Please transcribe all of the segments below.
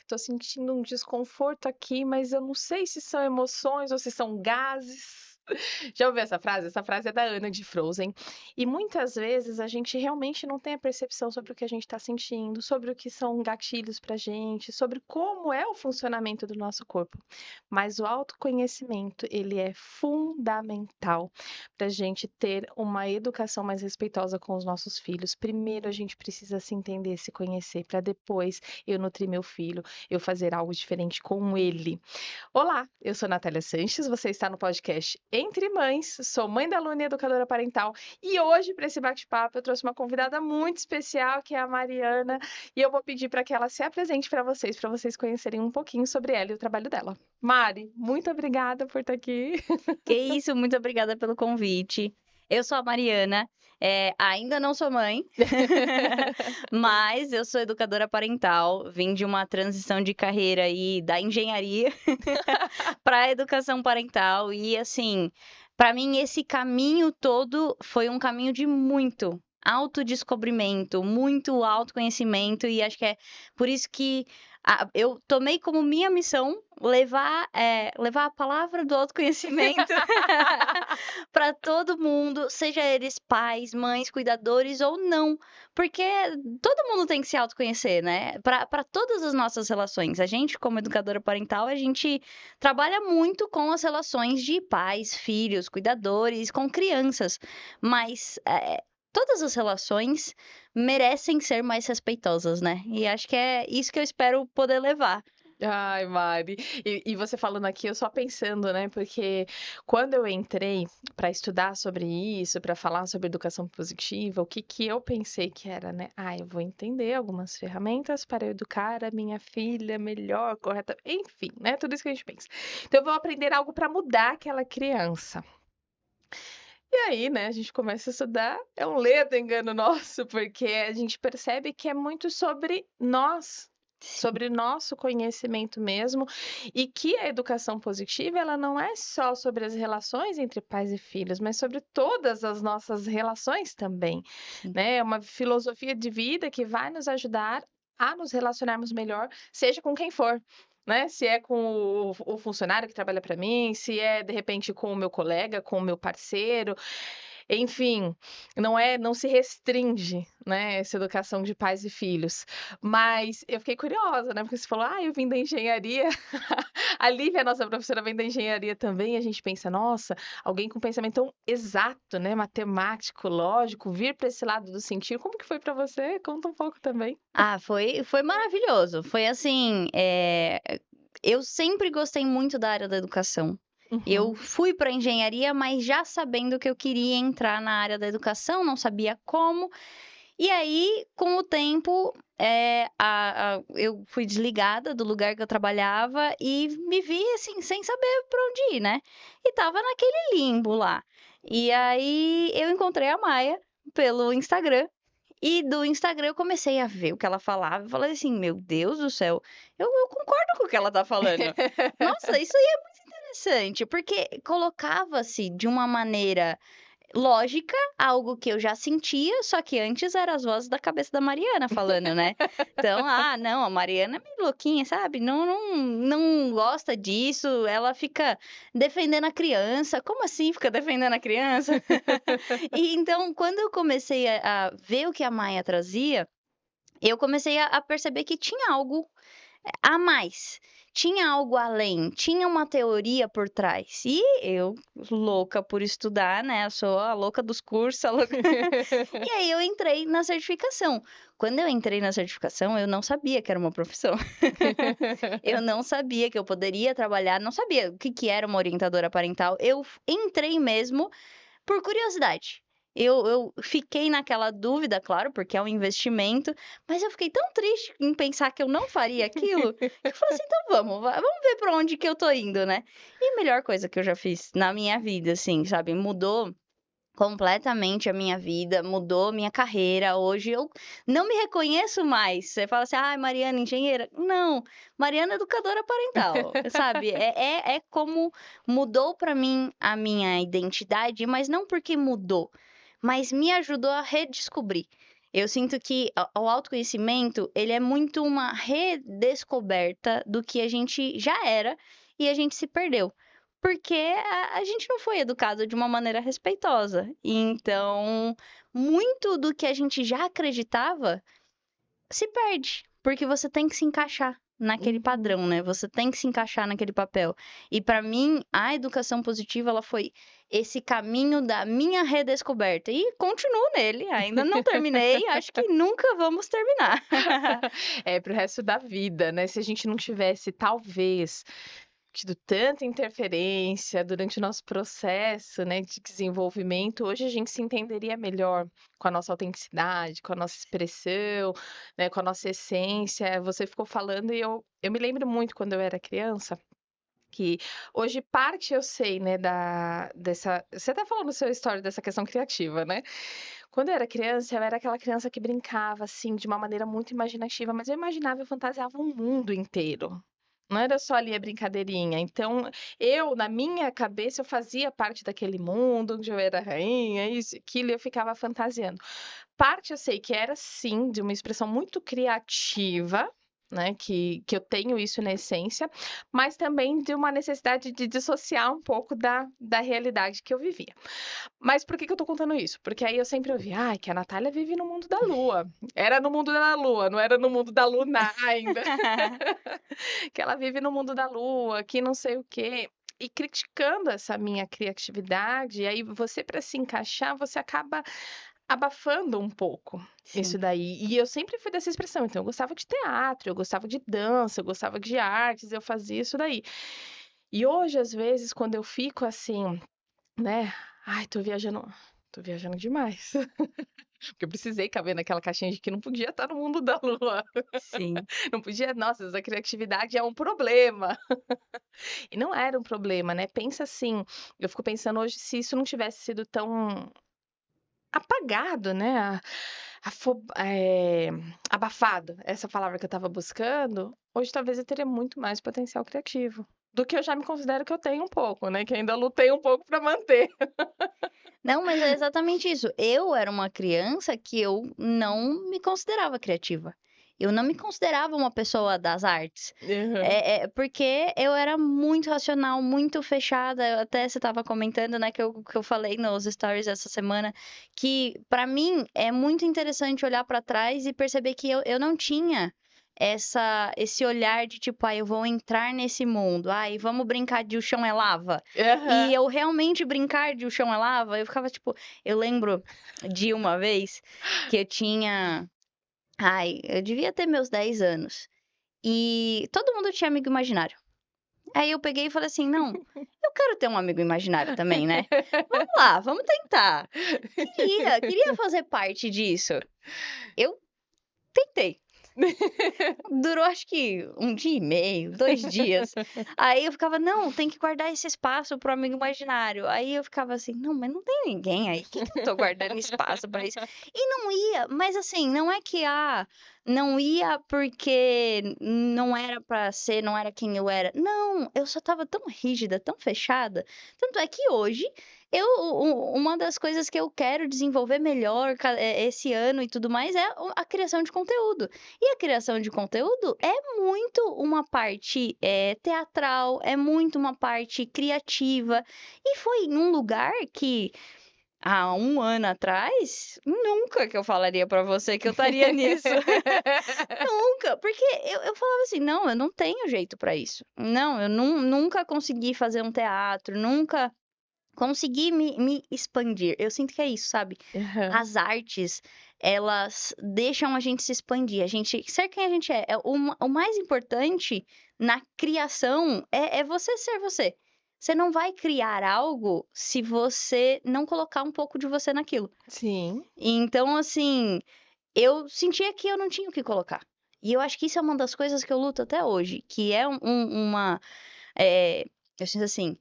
Tô sentindo um desconforto aqui, mas eu não sei se são emoções ou se são gases. Já ouviu essa frase? Essa frase é da Anna de Frozen. E muitas vezes a gente realmente não tem a percepção sobre o que a gente está sentindo, sobre o que são gatilhos pra gente, sobre como é o funcionamento do nosso corpo. Mas o autoconhecimento, ele é fundamental para a gente ter uma educação mais respeitosa com os nossos filhos. Primeiro a gente precisa se entender, se conhecer, para depois eu nutrir meu filho, eu fazer algo diferente com ele. Olá, eu sou Natália Sanches, você está no podcast Entre Mães, sou mãe da Luna e educadora parental, e hoje, para esse bate-papo, eu trouxe uma convidada muito especial, que é a Mariana, e eu vou pedir para que ela se apresente para vocês conhecerem um pouquinho sobre ela e o trabalho dela. Mari, muito obrigada por estar aqui. Que isso, muito obrigada pelo convite. Eu sou a Mariana, ainda não sou mãe, mas eu sou educadora parental, vim de uma transição de carreira aí da engenharia para a educação parental e assim, para mim esse caminho todo foi um caminho de muito autodescobrimento, muito autoconhecimento e acho que é por isso que eu tomei como minha missão levar a palavra do autoconhecimento para todo mundo, seja eles pais, mães, cuidadores ou não, porque todo mundo tem que se autoconhecer, né? Para todas as nossas relações. A gente, como educadora parental, a gente trabalha muito com as relações de pais, filhos, cuidadores, com crianças, mas todas as relações merecem ser mais respeitosas, né? E acho que é isso que eu espero poder levar. Ai, Mari. E você falando aqui, eu só pensando, né? Porque quando eu entrei para estudar sobre isso, para falar sobre educação positiva, o que que eu pensei que era, né? Ah, eu vou entender algumas ferramentas para educar a minha filha melhor, correta, enfim, né? Tudo isso que a gente pensa. Então, eu vou aprender algo para mudar aquela criança. E aí, né, a gente começa a estudar, é um ledo engano nosso, porque a gente percebe que é muito sobre nosso conhecimento mesmo, e que a educação positiva, ela não é só sobre as relações entre pais e filhos, mas sobre todas as nossas relações também, Sim. né? É uma filosofia de vida que vai nos ajudar a nos relacionarmos melhor, seja com quem for. Né? Se é com o funcionário que trabalha para mim, se é de repente com o meu colega, com o meu parceiro, enfim, não se restringe, né, essa educação de pais e filhos. Mas eu fiquei curiosa, né, porque você falou: "Ah, eu vim da engenharia". A Lívia, a nossa professora, vem da engenharia também, e a gente pensa: "Nossa, alguém com pensamento tão exato, né, matemático, lógico, vir para esse lado do sentir". Como que foi para você? Conta um pouco também. Foi maravilhoso. Foi assim, eu sempre gostei muito da área da educação. Eu Uhum. fui para engenharia, mas já sabendo que eu queria entrar na área da educação, não sabia como. E aí, com o tempo, eu fui desligada do lugar que eu trabalhava e me vi assim, sem saber para onde ir, né? E tava naquele limbo lá. E aí eu encontrei a Maia pelo Instagram. E do Instagram eu comecei a ver o que ela falava e falei assim, meu Deus do céu, eu concordo com o que ela tá falando. Nossa, isso aí é muito interessante, porque colocava-se de uma maneira lógica, algo que eu já sentia, só que antes era as vozes da cabeça da Mariana falando, né. Então, não, a Mariana é meio louquinha, sabe, não gosta disso, ela fica defendendo a criança. Como assim fica defendendo a criança? E então, quando eu comecei a ver o que a Maia trazia, eu comecei a perceber que tinha algo a mais, tinha algo além, tinha uma teoria por trás. E eu, louca por estudar, né, eu sou a louca dos cursos, a louca e aí eu entrei na certificação. Quando eu entrei na certificação, eu não sabia que era uma profissão. Eu não sabia que eu poderia trabalhar, não sabia o que que era uma orientadora parental. Eu entrei mesmo por curiosidade. Eu fiquei naquela dúvida, claro, porque é um investimento, mas eu fiquei tão triste em pensar que eu não faria aquilo, que eu falei assim: "Então vamos ver pra onde que eu tô indo, né". E a melhor coisa que eu já fiz na minha vida, assim, sabe, mudou completamente a minha vida, mudou minha carreira. Hoje eu não me reconheço mais. Você fala assim: "Ai, Mariana, engenheira". Não, Mariana, educadora parental, sabe. É como mudou pra mim a minha identidade, mas não porque mudou, mas me ajudou a redescobrir. Eu sinto que o autoconhecimento, ele é muito uma redescoberta do que a gente já era e a gente se perdeu. Porque a gente não foi educado de uma maneira respeitosa. Então, muito do que a gente já acreditava se perde, porque você tem que se encaixar naquele Uhum. padrão, né? Você tem que se encaixar naquele papel. E para mim, a educação positiva, ela foi esse caminho da minha redescoberta e continuo nele, ainda não terminei, acho que nunca vamos terminar. É, para o resto da vida, né, se a gente não tivesse, talvez, tido tanta interferência durante o nosso processo, né, de desenvolvimento, hoje a gente se entenderia melhor com a nossa autenticidade, com a nossa expressão, né, com a nossa essência. Você ficou falando e eu me lembro muito quando eu era criança, que hoje parte eu sei, né, dessa você até falou no seu story dessa questão criativa, né. Quando eu era criança, eu era aquela criança que brincava, assim, de uma maneira muito imaginativa, mas eu imaginava, eu fantasiava um mundo inteiro. Não era só ali a brincadeirinha. Então, eu, na minha cabeça, eu fazia parte daquele mundo onde eu era rainha, isso e aquilo, e eu ficava fantasiando. Parte eu sei que era sim de uma expressão muito criativa, né, que eu tenho isso na essência, mas também de uma necessidade de dissociar um pouco da realidade que eu vivia. Mas por que que eu tô contando isso? Porque aí eu sempre ouvi: "Ai, que a Natália vive no mundo da lua". Era no mundo da lua, não era no mundo da lunar ainda. Que ela vive no mundo da lua, que não sei o quê. E criticando essa minha criatividade, aí você para se encaixar, você acaba abafando um pouco isso Sim. daí. E eu sempre fui dessa expressão, então eu gostava de teatro, eu gostava de dança, eu gostava de artes, eu fazia isso daí. E hoje, às vezes, quando eu fico assim, né, ai, tô viajando demais, porque eu precisei caber naquela caixinha de que não podia estar no mundo da lua, Sim. não podia, nossa, essa criatividade é um problema. E não era um problema, né, pensa assim, eu fico pensando hoje se isso não tivesse sido tão apagado, né, abafado, essa palavra que eu estava buscando, hoje talvez eu teria muito mais potencial criativo, do que eu já me considero que eu tenho um pouco, né, que ainda lutei um pouco para manter. Não, mas é exatamente isso. Eu era uma criança que eu não me considerava criativa. Eu não me considerava uma pessoa das artes. Aham. Porque eu era muito racional, muito fechada. Até você estava comentando, né, que eu falei nos stories essa semana, que para mim é muito interessante olhar para trás e perceber que eu não tinha esse olhar de tipo, eu vou entrar nesse mundo, e vamos brincar de o chão é lava. E Aham. eu realmente brincar de o chão é lava, eu ficava tipo, eu lembro de uma vez que eu tinha, eu devia ter meus 10 anos. E todo mundo tinha amigo imaginário. Aí eu peguei e falei assim: "Não, eu quero ter um amigo imaginário também, né. Vamos lá, vamos tentar". Queria fazer parte disso. Eu tentei. Durou acho que um dia e meio, 2 dias. Aí eu ficava: "Não, tem que guardar esse espaço para o amigo imaginário". Aí eu ficava assim: "Não, mas não tem ninguém aí, que eu tô guardando espaço para isso?". E não ia, mas assim, não é que, não ia porque não era pra ser, não era quem eu era. Não, eu só estava tão rígida, tão fechada. Tanto é que hoje uma das coisas que eu quero desenvolver melhor esse ano e tudo mais é a criação de conteúdo. E a criação de conteúdo é muito uma parte, teatral, é muito uma parte criativa, e foi em um lugar que, há um ano atrás, nunca que eu falaria pra você que eu estaria nisso. Nunca, porque eu falava assim: "Não, eu não tenho jeito pra isso. Não, eu nunca consegui fazer um teatro, nunca consegui me expandir". Eu sinto que é isso, sabe? Aham. As artes, elas deixam a gente se expandir, a gente ser quem a gente é. O mais importante na criação é você ser você. Você não vai criar algo se você não colocar um pouco de você naquilo. Sim. Então, assim, eu sentia que eu não tinha o que colocar. E eu acho que isso é uma das coisas que eu luto até hoje, que é uma, eu sinto assim,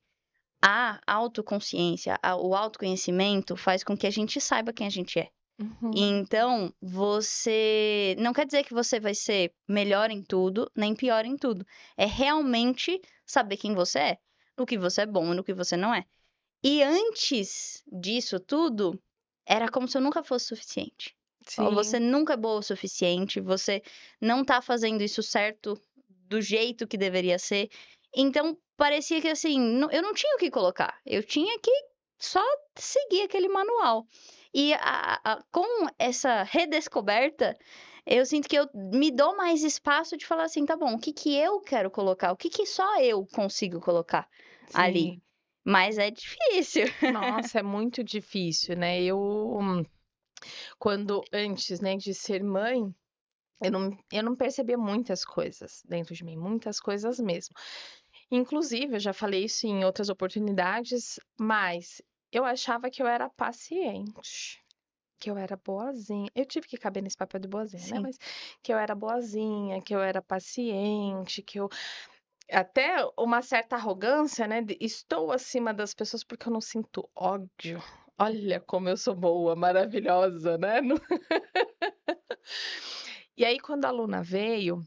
a autoconsciência, o autoconhecimento faz com que a gente saiba quem a gente é. Uhum. Então, você não quer dizer que você vai ser melhor em tudo, nem pior em tudo. É realmente saber quem você é, no que você é bom e no que você não é. E antes disso tudo, era como se eu nunca fosse suficiente. Ó, você Sim, nunca é boa o suficiente, você não tá fazendo isso certo do jeito que deveria ser. Então, parecia que assim, eu não tinha o que colocar. Eu tinha que só seguir aquele manual. E com essa redescoberta, eu sinto que eu me dou mais espaço de falar assim, tá bom, o que que eu quero colocar? O que que só eu consigo colocar ali? sim. Mas é difícil. Nossa, é muito difícil, né? Quando antes, né, de ser mãe, eu não percebia muitas coisas dentro de mim, muitas coisas mesmo. Inclusive, eu já falei isso em outras oportunidades, mas eu achava que eu era paciente, que eu era boazinha. Eu tive que caber nesse papel de boazinha, né? Sim. Mas que eu era boazinha, que eu era paciente, que eu até uma certa arrogância, né? Estou acima das pessoas porque eu não sinto ódio. Olha como eu sou boa, maravilhosa, né? E aí, quando a Luna veio,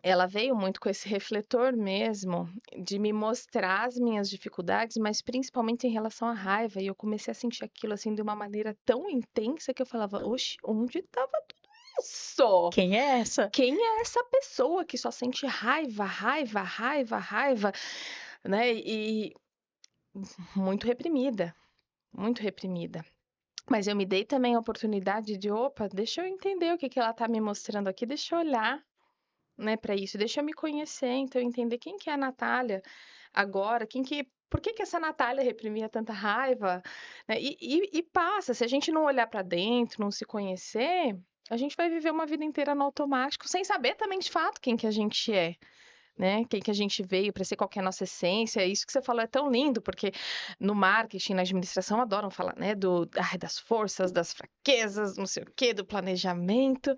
ela veio muito com esse refletor mesmo, de me mostrar as minhas dificuldades, mas principalmente em relação à raiva. E eu comecei a sentir aquilo assim de uma maneira tão intensa que eu falava: Oxe, onde estava tudo isso? Quem é essa? Quem é essa pessoa que só sente raiva, raiva, raiva, raiva, né? E muito reprimida, muito reprimida. Mas eu me dei também a oportunidade de, opa, deixa eu entender o que que ela tá me mostrando aqui, deixa eu olhar, né, para isso, deixa eu me conhecer, então entender quem que é a Natália agora, por que que essa Natália reprimia tanta raiva, né? E passa, se a gente não olhar para dentro, não se conhecer, a gente vai viver uma vida inteira no automático, sem saber também de fato quem que a gente é. Né? Quem que a gente veio para ser qual que é a nossa essência, isso que você falou é tão lindo, porque no marketing, na administração, adoram falar, né, das forças, das fraquezas, não sei o quê, do planejamento,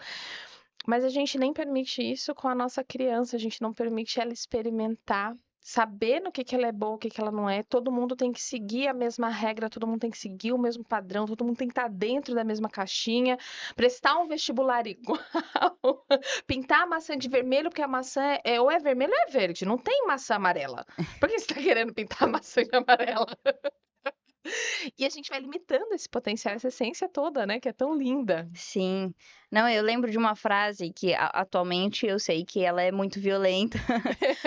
mas a gente nem permite isso com a nossa criança, a gente não permite ela experimentar, saber no que ela é boa, o que que ela não é. Todo mundo tem que seguir a mesma regra, todo mundo tem que seguir o mesmo padrão, todo mundo tem que estar dentro da mesma caixinha, prestar um vestibular igual, pintar a maçã de vermelho, porque a maçã ou é vermelho ou é verde, não tem maçã amarela. Por que você está querendo pintar a maçã de amarela? E a gente vai limitando esse potencial, essa essência toda, né, que é tão linda. Sim. Não, eu lembro de uma frase que atualmente eu sei que ela é muito violenta,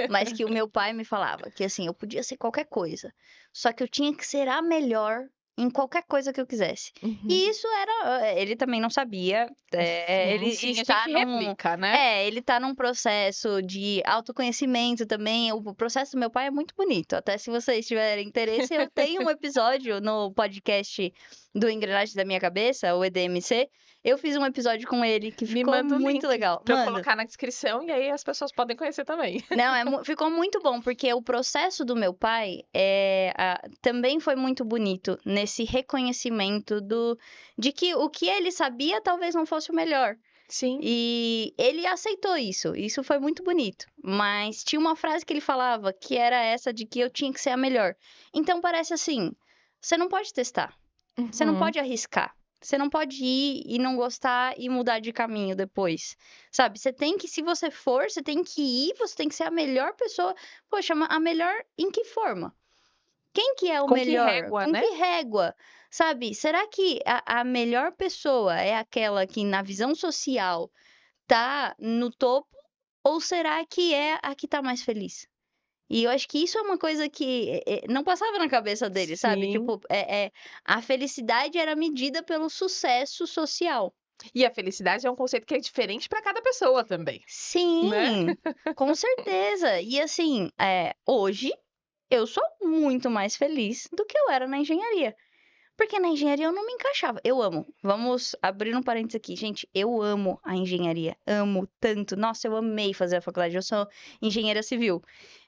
mas que o meu pai me falava, que assim, eu podia ser qualquer coisa, só que eu tinha que ser a melhor em qualquer coisa que eu quisesse. Uhum. E isso era, ele também não sabia, ele Sim, sim, a gente replica, né? ele tá num processo de autoconhecimento também. O processo do meu pai é muito bonito. Até se vocês tiverem interesse, eu tenho um episódio no podcast do Engrenagem da Minha Cabeça, o EDMC. Eu fiz um episódio com ele que Me ficou manda o muito link legal. para eu Mando. colocar na descrição e aí as pessoas podem conhecer também. Não, ficou muito bom, porque o processo do meu pai também foi muito bonito nesse reconhecimento de que o que ele sabia talvez não fosse o melhor. Sim. E ele aceitou isso. Isso foi muito bonito. Mas tinha uma frase que ele falava que era essa de que eu tinha que ser a melhor. Então parece assim: você não pode testar, você não Uhum. pode arriscar. Você não pode ir e não gostar e mudar de caminho depois. Sabe? Você tem que, se você for, você tem que ir, você tem que ser a melhor pessoa. Poxa, a melhor em que forma? Quem que é o Com que melhor? régua, Com né? que régua? Sabe? Será que a melhor pessoa é aquela que, na visão social, tá no topo? Ou será que é a que tá mais feliz? E eu acho que isso é uma coisa que não passava na cabeça dele, sabe? Sim. Tipo, a felicidade era medida pelo sucesso social. E a felicidade é um conceito que é diferente para cada pessoa também, né? Sim, com certeza. E assim, hoje eu sou muito mais feliz do que eu era na engenharia. Porque na engenharia eu não me encaixava. Eu amo. Vamos abrir um parênteses aqui. Gente, eu amo a engenharia. Amo tanto. Nossa, eu amei fazer a faculdade. Eu sou engenheira civil.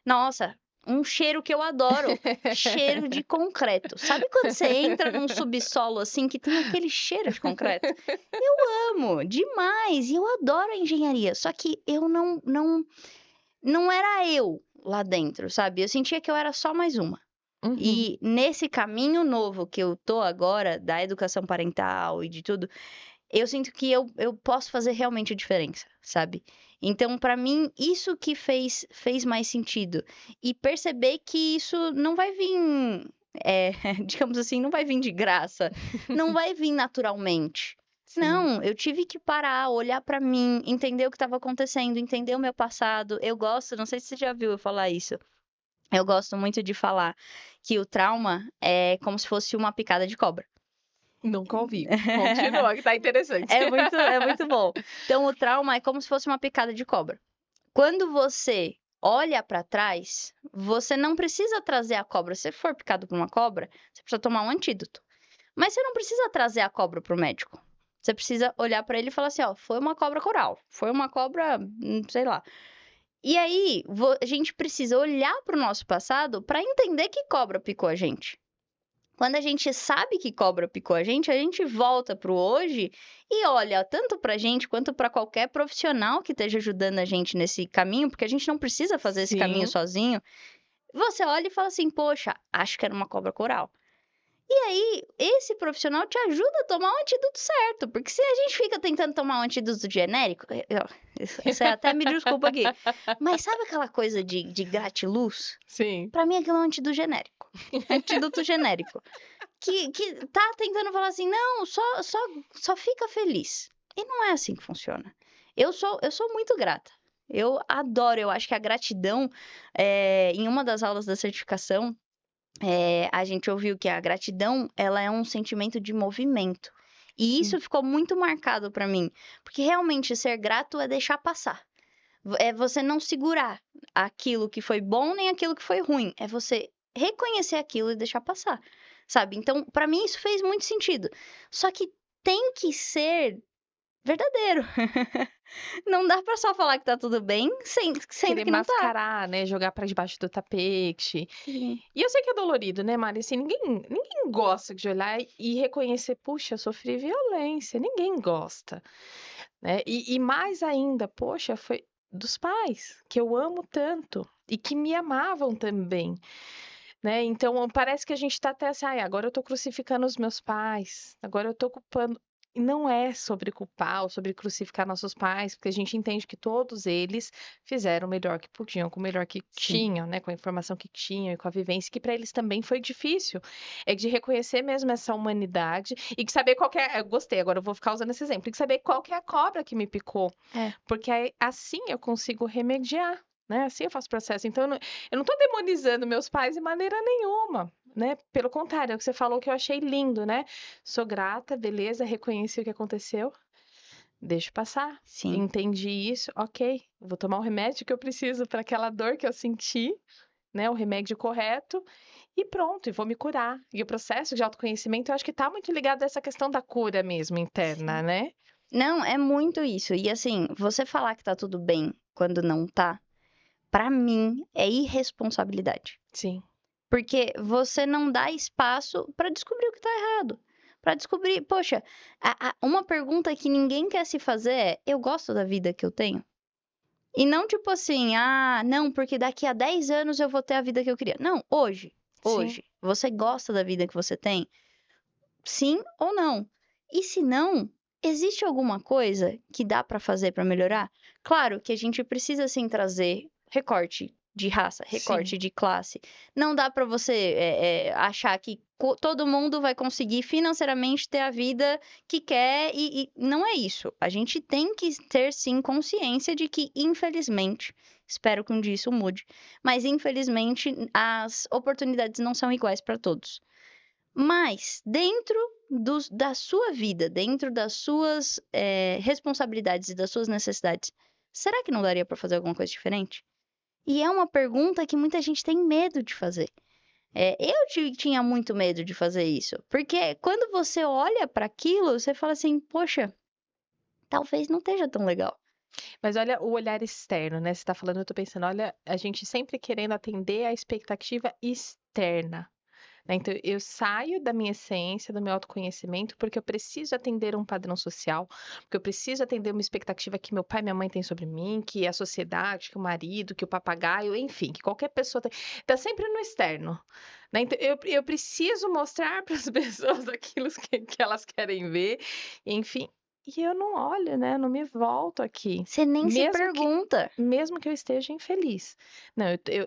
Nossa, um cheiro que eu adoro. Cheiro de concreto. Sabe quando você entra num subsolo assim que tem aquele cheiro de concreto? Eu amo demais. E eu adoro a engenharia. Só que eu não era eu lá dentro, sabe? Eu sentia que eu era só mais uma. Uhum. E nesse caminho novo que eu tô agora, da educação parental e de tudo, eu sinto que eu posso fazer realmente a diferença, sabe? Então, pra mim, isso que fez mais sentido. E perceber que isso não vai vir, digamos assim, não vai vir de graça, não vai vir naturalmente. Sim. Não, eu tive que parar, olhar pra mim, entender o que estava acontecendo, entender o meu passado. Eu gosto, não sei se você já viu eu falar isso. Eu gosto muito de falar que o trauma é como se fosse uma picada de cobra. Nunca ouvi. Continua, que tá interessante. É muito bom. Então, o trauma é como se fosse uma picada de cobra. Quando você olha pra trás, você não precisa trazer a cobra. Se você for picado por uma cobra, você precisa tomar um antídoto. Mas você não precisa trazer a cobra pro médico. Você precisa olhar pra ele e falar assim, ó, foi uma cobra coral, foi uma cobra, sei lá. E aí, a gente precisa olhar pro nosso passado pra entender que cobra picou a gente. Quando a gente sabe que cobra picou a gente volta pro hoje e olha tanto pra gente quanto pra qualquer profissional que esteja ajudando a gente nesse caminho, porque a gente não precisa fazer esse caminho Sim, sozinho. Você olha e fala assim, poxa, acho que era uma cobra coral. E aí, esse profissional te ajuda a tomar o antídoto certo, porque se a gente fica tentando tomar um antídoto genérico, você até me desculpa aqui, mas sabe aquela coisa de gratiluz? sim. Pra mim aquilo é um antídoto genérico. Antídoto genérico. Que tá tentando falar assim, não, só fica feliz. E não é assim que funciona. Eu sou muito grata. Eu adoro, eu acho que a gratidão, em uma das aulas da certificação, a gente ouviu que a gratidão, ela é um sentimento de movimento. E Sim. isso ficou muito marcado pra mim, porque realmente ser grato é deixar passar. É você não segurar aquilo que foi bom nem aquilo que foi ruim. É você reconhecer aquilo e deixar passar, sabe? Então, pra mim isso fez muito sentido. Só que tem que ser verdadeiro. Não dá pra só falar que tá tudo bem, sendo Querer que não tá. mascarar, né? Jogar pra debaixo do tapete. Sim. E eu sei que é dolorido, né, Mari? Assim, ninguém gosta de olhar e reconhecer, puxa, eu sofri violência. Ninguém gosta, né? E mais ainda, poxa, foi dos pais, que eu amo tanto e que me amavam também, né? Então parece que a gente tá até assim, ai, agora eu tô crucificando os meus pais, agora eu tô culpando. E não é sobre culpar ou sobre crucificar nossos pais, porque a gente entende que todos eles fizeram o melhor que podiam, com o melhor que Sim. tinham, né? Com a informação que tinham e com a vivência, que para eles também foi difícil. É de reconhecer mesmo essa humanidade e de saber qual que é. Eu gostei, agora eu vou ficar usando esse exemplo, e de saber qual que é a cobra que me picou, É. porque assim eu consigo remediar. Né? Assim eu faço processo. Então, eu não tô demonizando meus pais de maneira nenhuma, né? Pelo contrário, é o que você falou que eu achei lindo, né? Sou grata, beleza, reconheci o que aconteceu, deixo passar. Sim. Entendi isso, ok. Vou tomar o remédio que eu preciso para aquela dor que eu senti, né? O remédio correto e pronto, e vou me curar. E o processo de autoconhecimento, eu acho que tá muito ligado a essa questão da cura mesmo interna, Sim. né? Não, é muito isso. E assim, você falar que tá tudo bem quando não tá, pra mim é irresponsabilidade. Sim, Porque você não dá espaço pra descobrir o que tá errado. Pra descobrir, poxa, uma pergunta que ninguém quer se fazer é: eu gosto da vida que eu tenho? E não tipo assim, ah, não, porque daqui a 10 anos eu vou ter a vida que eu queria. Não, hoje. sim, Hoje. Você gosta da vida que você tem? Sim ou não? E se não, existe alguma coisa que dá pra fazer pra melhorar? Claro que a gente precisa sim trazer recorte de raça, sim. recorte de classe. Não dá pra você achar que todo mundo vai conseguir financeiramente ter a vida que quer e não é isso. A gente tem que ter sim consciência de que, infelizmente, espero que um dia isso mude, mas infelizmente as oportunidades não são iguais pra todos. Mas, dentro da sua vida, dentro das suas responsabilidades e das suas necessidades, será que não daria para fazer alguma coisa diferente? E é uma pergunta que muita gente tem medo de fazer. Eu tinha muito medo de fazer isso, porque quando você olha para aquilo, você fala assim: poxa, talvez não esteja tão legal. Mas olha o olhar externo, né? Você tá falando, eu tô pensando, olha, a gente sempre querendo atender à expectativa externa, né? Então, eu saio da minha essência, do meu autoconhecimento, porque eu preciso atender um padrão social, porque eu preciso atender uma expectativa que meu pai e minha mãe têm sobre mim, que a sociedade, que o marido, que o papagaio, enfim, que qualquer pessoa tem. Tá sempre no externo, né? Então, eu preciso mostrar para as pessoas aquilo que elas querem ver, enfim. E eu não olho, né? Eu não me volto aqui. Você nem se Mesmo que pergunta. mesmo que eu esteja infeliz. Não,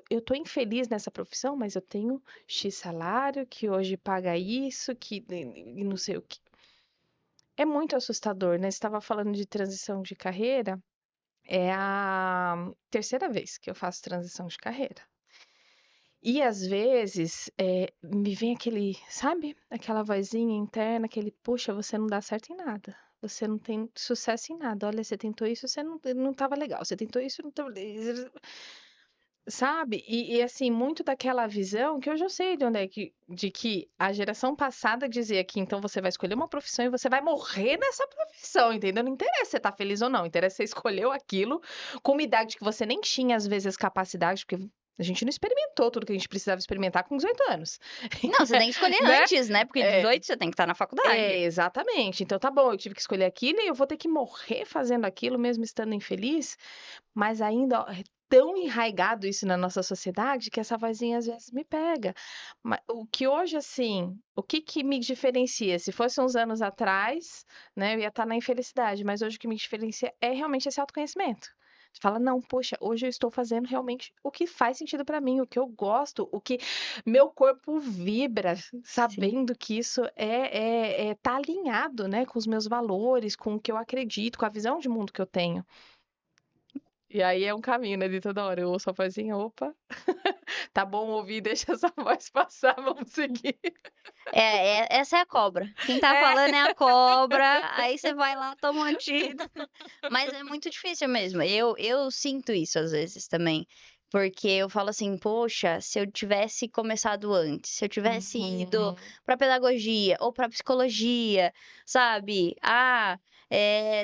eu tô infeliz nessa profissão, mas eu tenho X salário, que hoje paga isso, que e não sei o quê. É muito assustador, né? Você estava falando de transição de carreira, é a terceira vez que eu faço transição de carreira. E às vezes me vem aquele, sabe? Aquela vozinha interna, aquele, puxa, você não dá certo em nada. Você não tem sucesso em nada. Olha, você tentou isso, você não estava legal. Você tentou isso, não estava. Sabe? Assim, muito daquela visão que eu já sei de onde é de que a geração passada dizia que então você vai escolher uma profissão e você vai morrer nessa profissão, entendeu? Não interessa se você tá feliz ou não, interessa se você escolheu aquilo com uma idade que você nem tinha, às vezes, capacidade, porque a gente não experimentou tudo que a gente precisava experimentar com 18 anos, Não, você tem que escolher né? antes, né? Porque É, 18 você tem que estar na faculdade. exatamente. Então tá bom, eu tive que escolher aquilo e eu vou ter que morrer fazendo aquilo, mesmo estando infeliz. Mas ainda, ó, é tão enraizado isso na nossa sociedade que essa vozinha às vezes me pega. O que hoje, assim, o que que me diferencia? Se fosse uns anos atrás, né, eu ia estar na infelicidade, mas hoje o que me diferencia é realmente esse autoconhecimento. Você fala, não, poxa, hoje eu estou fazendo realmente o que faz sentido para mim, o que eu gosto, o que meu corpo vibra, Sim. sabendo que isso tá alinhado, né, com os meus valores, com o que eu acredito, com a visão de mundo que eu tenho. E aí é um caminho, né, de toda hora eu ouço a vozinha, opa, tá bom ouvir, deixa essa voz passar, vamos seguir. Essa é a cobra. Quem tá É. falando é a cobra, aí você vai lá, toma um antídoto. Mas é muito difícil mesmo. Eu sinto isso às vezes também. Porque eu falo assim, poxa, se eu tivesse começado antes, se eu tivesse ido Uhum. pra pedagogia ou pra psicologia, sabe?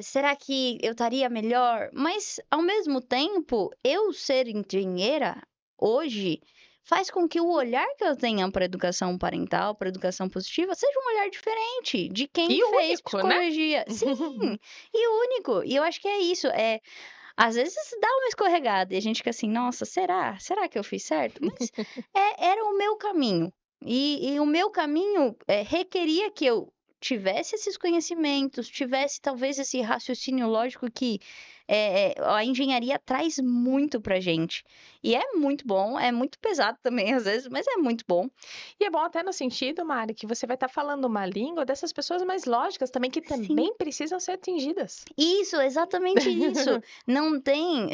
Será que eu estaria melhor? Mas, ao mesmo tempo, eu ser engenheira hoje faz com que o olhar que eu tenha para educação parental, para educação positiva, seja um olhar diferente de quem E fez único, né? psicologia. Sim, e único. E eu acho que é isso. Às vezes dá uma escorregada e a gente fica assim, nossa, será? Será que eu fiz certo? Mas era o meu caminho. E o meu caminho requeria que eu tivesse esses conhecimentos, tivesse talvez esse raciocínio lógico que a engenharia traz muito pra gente. E é muito bom, é muito pesado também às vezes, mas é muito bom. E é bom até no sentido, Mari, que você vai estar falando uma língua dessas pessoas mais lógicas também, que Sim. também precisam ser atingidas. Isso, exatamente isso. Não tem,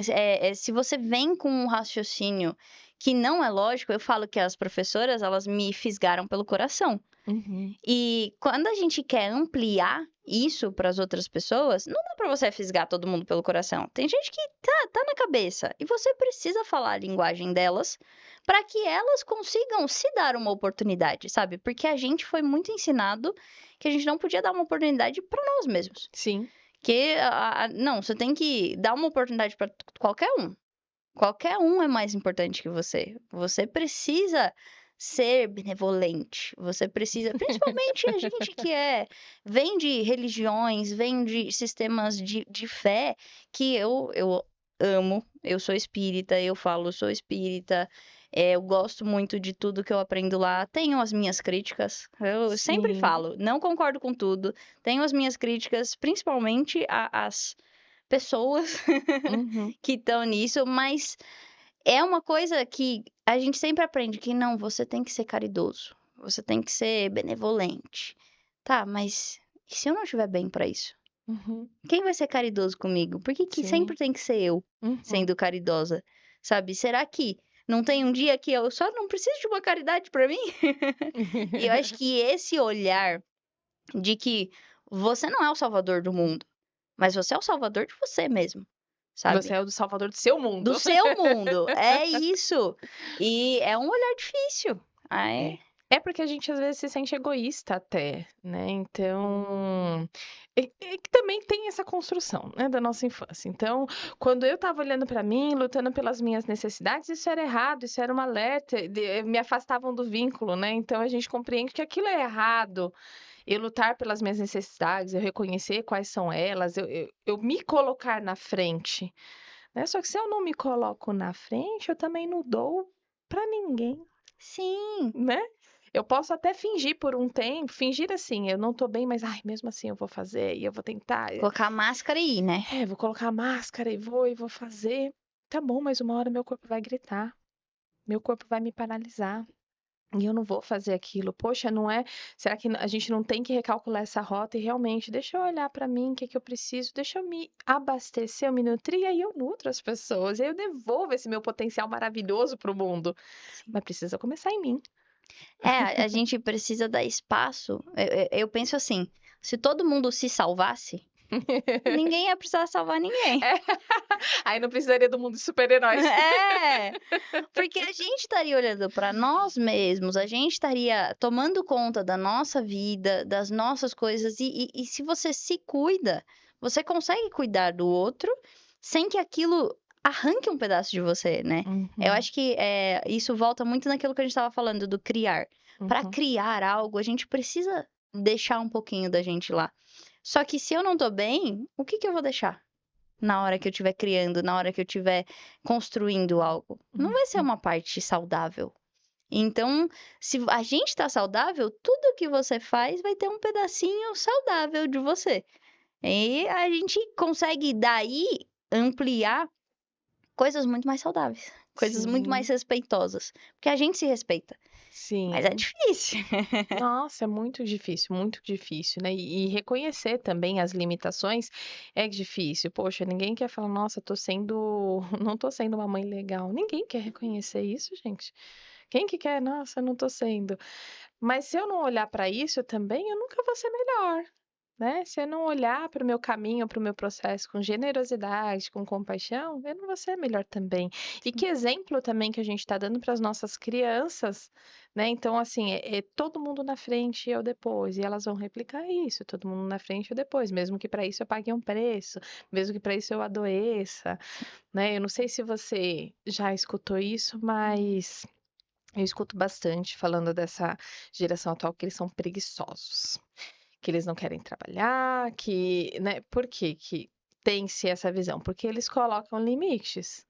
se você vem com um raciocínio que não é lógico, eu falo que as professoras, elas me fisgaram pelo coração. Uhum. E quando a gente quer ampliar isso para as outras pessoas, não dá para você fisgar todo mundo pelo coração. Tem gente que tá na cabeça e você precisa falar a linguagem delas para que elas consigam se dar uma oportunidade, sabe? Porque a gente foi muito ensinado que a gente não podia dar uma oportunidade para nós mesmos. Sim. Que não, você tem que dar uma oportunidade para qualquer um. Qualquer um é mais importante que você. Você precisa ser benevolente. Você precisa, principalmente a gente que vem de religiões, vem de sistemas de fé, que eu amo. Eu sou espírita, eu falo, sou espírita. Eu gosto muito de tudo que eu aprendo lá. Tenho as minhas críticas. Eu sempre Sim. falo, não concordo com tudo. Tenho as minhas críticas, principalmente as pessoas Uhum. que estão nisso, mas é uma coisa que a gente sempre aprende que não, você tem que ser caridoso, você tem que ser benevolente. Tá, mas e se eu não estiver bem pra isso? Uhum. Quem vai ser caridoso comigo? Por que que sempre Sim. tem que ser eu Uhum. sendo caridosa? Sabe? Será que não tem um dia que eu só não preciso de uma caridade pra mim? E eu acho que esse olhar de que você não é o salvador do mundo, mas você é o salvador de você mesmo, Você sabe? é o salvador do seu Do mundo. seu mundo, é isso. E é um olhar difícil. É. Ai, É porque a gente às vezes se sente egoísta até, né? Então, e que também tem essa construção, né, da nossa infância. Então, quando eu estava olhando para mim, lutando pelas minhas necessidades, isso era errado, isso era um alerta, me afastavam do vínculo, né? Então a gente compreende que aquilo é errado. Eu lutar pelas minhas necessidades, eu reconhecer quais são elas, eu me colocar na frente, né? Só que se eu não me coloco na frente, eu também não dou para ninguém, sim. né? Eu posso até fingir por um tempo, fingir assim, eu não tô bem, mas ai, mesmo assim eu vou fazer e eu vou tentar. Colocar máscara aí, né? Vou colocar máscara e vou fazer. Tá bom, mas uma hora meu corpo vai gritar, meu corpo vai me paralisar. e eu não vou fazer aquilo. Poxa, não é? Será que a gente não tem que recalcular essa rota e realmente, deixa eu olhar para mim, o que que eu preciso, deixa eu me abastecer, eu me nutrir, e aí eu nutro as pessoas, e aí eu devolvo esse meu potencial maravilhoso para o mundo. Sim. Mas precisa começar em mim. A gente precisa dar espaço. Eu penso assim, se todo mundo se salvasse, ninguém ia precisar salvar ninguém. É. Aí não precisaria do mundo de super-heróis. É, porque a gente estaria olhando para nós mesmos, a gente estaria tomando conta da nossa vida, das nossas coisas, e se você se cuida, você consegue cuidar do outro sem que aquilo arranque um pedaço de você, né? Eu Uhum, acho que isso volta muito naquilo que a gente estava falando do criar. Para uhum, criar algo, a gente precisa deixar um pouquinho da gente lá. Só que se eu não tô bem, o que que eu vou deixar? Na hora que eu estiver criando, na hora que eu estiver construindo algo. Não vai ser uhum. uma parte saudável. Então, se a gente está saudável, tudo que você faz vai ter um pedacinho saudável de você. E a gente consegue daí ampliar coisas muito mais saudáveis, coisas muito mais Sim, respeitosas, porque a gente se respeita, mas é sim. difícil. Nossa, é muito difícil, né? E reconhecer também as limitações é difícil. Poxa, ninguém quer falar, nossa, tô sendo, não tô sendo uma mãe legal. Ninguém quer reconhecer isso, gente. Quem que quer? Nossa, não tô sendo. Mas se eu não olhar para isso também, eu nunca vou ser melhor. Né? Se eu não olhar para o meu caminho, para o meu processo com generosidade, com compaixão, eu não vou ser melhor também. E que exemplo também que a gente está dando para as nossas crianças, né? Então, assim, é todo mundo na frente e eu depois. E elas vão replicar isso, todo mundo na frente e eu depois, mesmo que para isso eu pague um preço, mesmo que para isso eu adoeça, né? Eu não sei se você já escutou isso, mas eu escuto bastante falando dessa geração atual que eles são preguiçosos, que eles não querem trabalhar, que, né? Por que que tem-se essa visão? Porque eles colocam limites,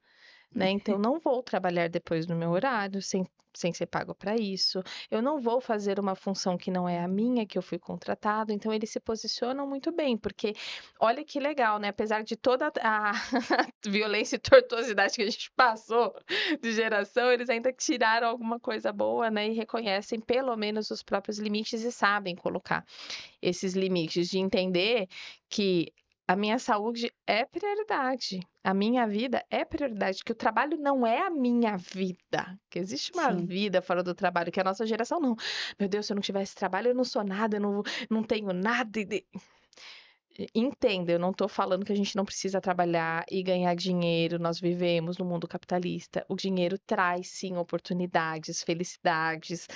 né? Então, não vou trabalhar depois do meu horário, sem ser pago para isso. Eu não vou fazer uma função que não é a minha, que eu fui contratado. Então, eles se posicionam muito bem, porque olha que legal, né? Apesar de toda a violência e tortuosidade que a gente passou de geração, eles ainda tiraram alguma coisa boa, né? E reconhecem pelo menos os próprios limites e sabem colocar esses limites, de entender que a minha saúde é prioridade, a minha vida é prioridade, que o trabalho não é a minha vida, que existe uma Sim. vida fora do trabalho, que a nossa geração não. Meu Deus, se eu não tivesse trabalho, eu não sou nada, eu não tenho nada. Entenda, eu não estou falando que a gente não precisa trabalhar e ganhar dinheiro, nós vivemos no mundo capitalista. O dinheiro traz, sim, oportunidades, felicidades,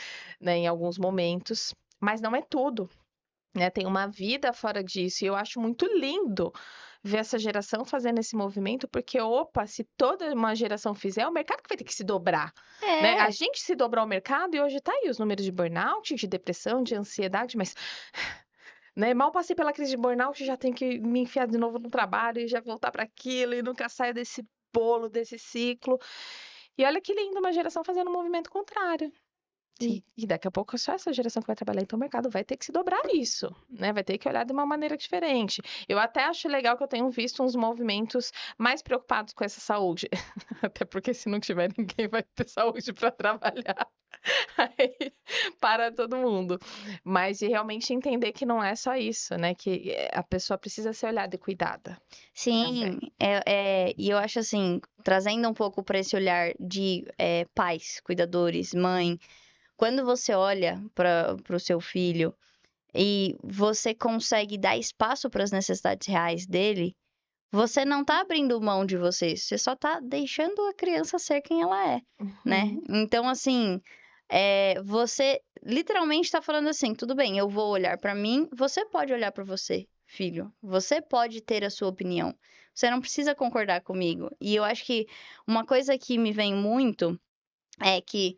né, em alguns momentos, mas não é tudo, né? Tem uma vida fora disso, e eu acho muito lindo ver essa geração fazendo esse movimento, porque, opa, se toda uma geração fizer, é o mercado que vai ter que se dobrar, né? A É, gente se dobrou ao mercado e hoje tá aí os números de burnout, de depressão, de ansiedade, mas, né, mal passei pela crise de burnout, já tenho que me enfiar de novo no trabalho e já voltar para aquilo e nunca saio desse bolo, desse ciclo. E olha que lindo, uma geração fazendo um movimento contrário. sim. E daqui a pouco só essa geração que vai trabalhar, então o mercado vai ter que se dobrar isso, né? Vai ter que olhar de uma maneira diferente. Eu até acho legal que eu tenho visto uns movimentos mais preocupados com essa saúde. Até porque se não tiver, ninguém vai ter saúde para trabalhar. Aí para todo mundo. Mas de realmente entender que não é só isso, né? Que a pessoa precisa ser olhada e cuidada também. Sim, e eu acho assim, trazendo um pouco para esse olhar de pais, cuidadores, mãe, quando você olha para o seu filho e você consegue dar espaço para as necessidades reais dele, você não tá abrindo mão de você só tá deixando a criança ser quem ela é, né? Uhum, Então, assim, você literalmente tá falando assim: tudo bem, eu vou olhar para mim, você pode olhar para você, filho, você pode ter a sua opinião, você não precisa concordar comigo. E eu acho que uma coisa que me vem muito é que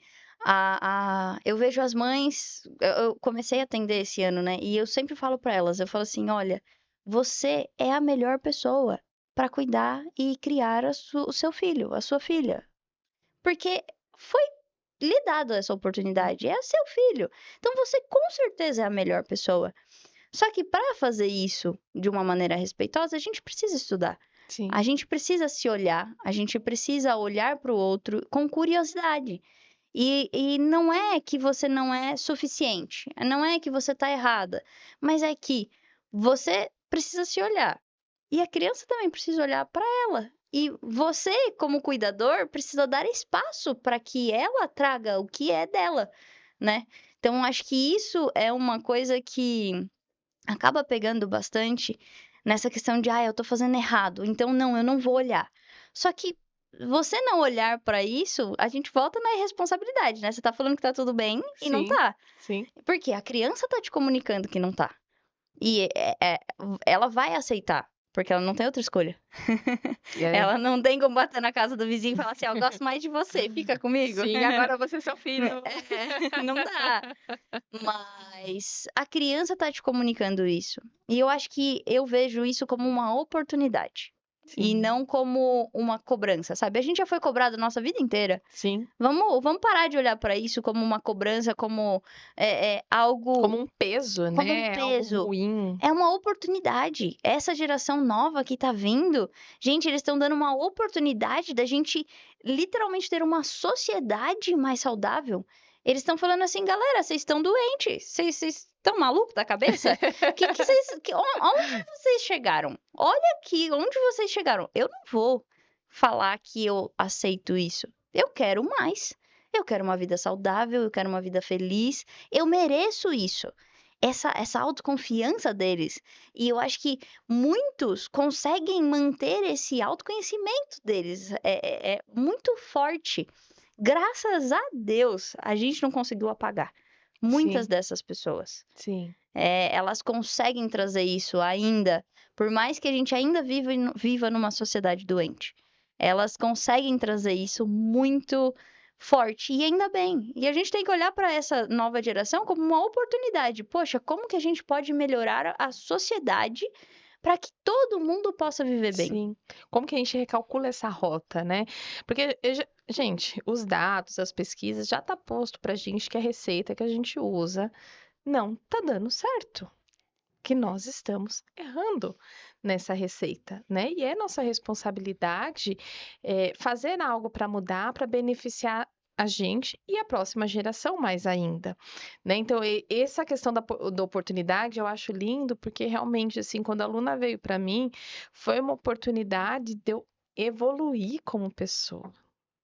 eu vejo as mães. Eu comecei a atender esse ano, né? E eu sempre falo para elas: eu falo assim, olha, você é a melhor pessoa para cuidar e criar o seu filho, a sua filha. Porque foi lhe dado essa oportunidade, é seu filho. Então você com certeza é a melhor pessoa. Só que para fazer isso de uma maneira respeitosa, a gente precisa estudar. A sim. gente precisa se olhar, a gente precisa olhar para o outro com curiosidade. E não é que você não é suficiente, não é que você tá errada, mas é que você precisa se olhar. E a criança também precisa olhar para ela. E você, como cuidador, precisa dar espaço para que ela traga o que é dela, né? Então, acho que isso é uma coisa que acaba pegando bastante nessa questão de, eu tô fazendo errado, então não, eu não vou olhar. Só que você não olhar para isso, a gente volta na irresponsabilidade, né? Você tá falando que tá tudo bem e não Sim, tá. sim. Porque a criança tá te comunicando que não tá. E ela vai aceitar, porque ela não tem outra escolha. É. Ela não tem como bater na casa do vizinho e falar assim, eu gosto mais de você, fica comigo. Sim, agora você é seu filho. Não dá. Mas a criança tá te comunicando isso. E eu acho que eu vejo isso como uma oportunidade. E Sim, não como uma cobrança, sabe? A gente já foi cobrado a nossa vida inteira. sim. Vamos parar de olhar para isso como uma cobrança, como algo, Como um peso, como um né? Algo peso. ruim. É uma oportunidade. Essa geração nova que tá vindo, gente, eles estão dando uma oportunidade da gente literalmente ter uma sociedade mais saudável. Eles estão falando assim, galera, vocês estão doentes, vocês estão malucos da cabeça? Onde vocês chegaram? Olha aqui, onde vocês chegaram? Eu não vou falar que eu aceito isso. Eu quero mais. Eu quero uma vida saudável, eu quero uma vida feliz. Eu mereço isso. Essa autoconfiança deles. E eu acho que muitos conseguem manter esse autoconhecimento deles. É muito forte. Graças a Deus, a gente não conseguiu apagar muitas Sim, dessas pessoas. sim, Elas conseguem trazer isso ainda, por mais que a gente ainda viva numa sociedade doente. Elas conseguem trazer isso muito forte, e ainda bem. E a gente tem que olhar para essa nova geração como uma oportunidade. Poxa, como que a gente pode melhorar a sociedade para que todo mundo possa viver bem? sim. Como que a gente recalcula essa rota, né? Porque, gente, os dados, as pesquisas, já tá posto pra gente que a receita que a gente usa não tá dando certo. Que nós estamos errando nessa receita, né? E é nossa responsabilidade fazer algo para mudar, para beneficiar a gente e a próxima geração mais ainda, né? Então, essa questão da oportunidade eu acho lindo, porque realmente, assim, quando a Luna veio para mim, foi uma oportunidade de eu evoluir como pessoa.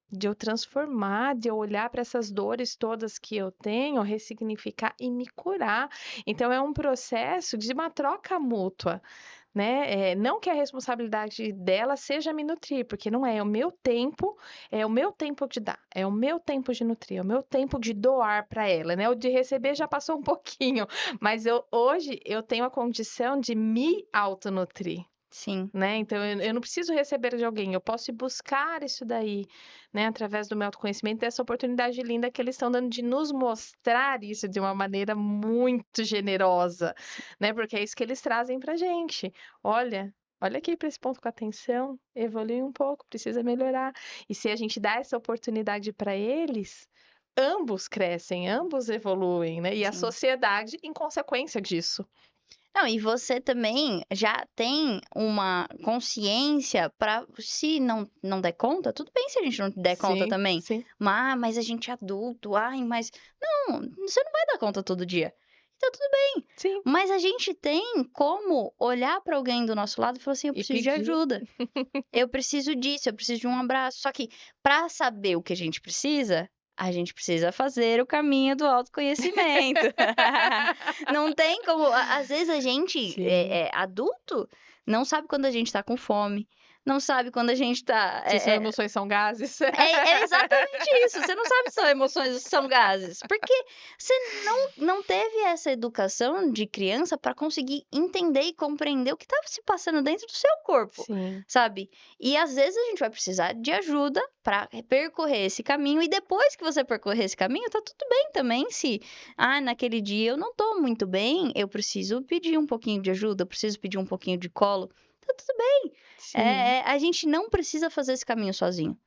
De eu transformar, de eu olhar para essas dores todas que eu tenho, ressignificar e me curar. Então é um processo de uma troca mútua, né? Não que a responsabilidade dela seja me nutrir, porque não é, é o meu tempo de dar, é o meu tempo de nutrir, é o meu tempo de doar para ela, né? O de receber já passou um pouquinho, mas hoje eu tenho a condição de me autonutrir. Sim, Né? Então, eu não preciso receber de alguém, eu posso ir buscar isso daí, né? Através do meu autoconhecimento, dessa oportunidade linda que eles estão dando de nos mostrar isso de uma maneira muito generosa, sim. né? Porque é isso que eles trazem pra gente. Olha, olha aqui para esse ponto com atenção, evolui um pouco, precisa melhorar. E se a gente dá essa oportunidade para eles, ambos crescem, ambos evoluem, né? E a Sim. sociedade em consequência disso. Não, e você também já tem uma consciência para se não der conta, tudo bem se a gente não der conta Sim, também. sim, Mas a gente é adulto, mas não, você não vai dar conta todo dia. Então tudo bem. sim. Mas a gente tem como olhar para alguém do nosso lado e falar assim, eu E preciso de pedir. ajuda. Eu preciso disso, eu preciso de um abraço. Só que para saber o que a gente precisa fazer o caminho do autoconhecimento. Não tem como. Às vezes a gente, Sim. adulto, não sabe quando a gente tá com fome, não sabe quando a gente tá. Se são emoções, são gases. É exatamente isso. Você não sabe se são emoções ou se são gases. Porque você não teve essa educação de criança para conseguir entender e compreender o que estava se passando dentro do seu corpo, Sim, sabe? E às vezes a gente vai precisar de ajuda para percorrer esse caminho. E depois que você percorrer esse caminho, tá tudo bem também. Se, naquele dia eu não tô muito bem, eu preciso pedir um pouquinho de ajuda, eu preciso pedir um pouquinho de colo. Tá tudo bem. sim. A gente não precisa fazer esse caminho sozinho.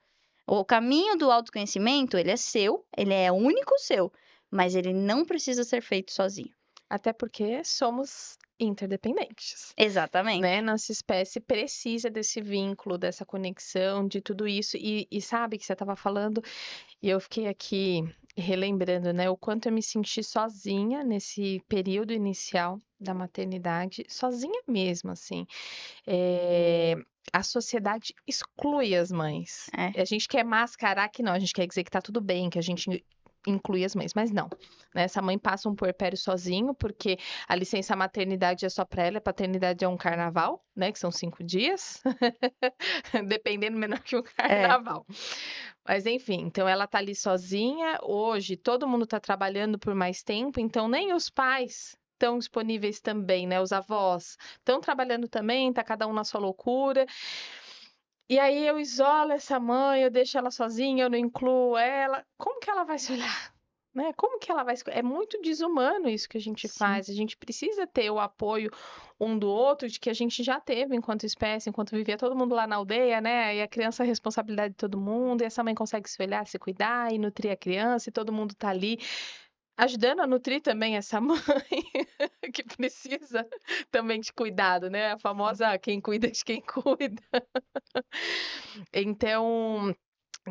O caminho do autoconhecimento, ele é seu, ele é único seu, mas ele não precisa ser feito sozinho. Até porque somos interdependentes. Exatamente. Né? Nossa espécie precisa desse vínculo, dessa conexão, de tudo isso. E sabe que você estava falando, e eu fiquei aqui relembrando, né, o quanto eu me senti sozinha nesse período inicial da maternidade, sozinha mesmo, assim. É, a sociedade exclui as mães. É. A gente quer mascarar que não, a gente quer dizer que tá tudo bem, que a gente inclui as mães, mas não. Né? Essa mãe passa um puerpério sozinho, porque a licença maternidade é só para ela, a paternidade é um carnaval, né? Que são 5 dias, dependendo menor que um É. carnaval. Mas enfim, então ela tá ali sozinha. Hoje todo mundo tá trabalhando por mais tempo, então nem os pais estão disponíveis também, né? Os avós estão trabalhando também, tá cada um na sua loucura. E aí eu isolo essa mãe, eu deixo ela sozinha, eu não incluo ela. Como que ela vai se olhar? Né? Como que ela vai se... É muito desumano isso que a gente Sim. faz. A gente precisa ter o apoio um do outro, de que a gente já teve enquanto espécie, enquanto vivia todo mundo lá na aldeia, né? E a criança é a responsabilidade de todo mundo, e essa mãe consegue se olhar, se cuidar e nutrir a criança, e todo mundo tá ali ajudando a nutrir também essa mãe que precisa também de cuidado, né? A famosa quem cuida de quem cuida. Então,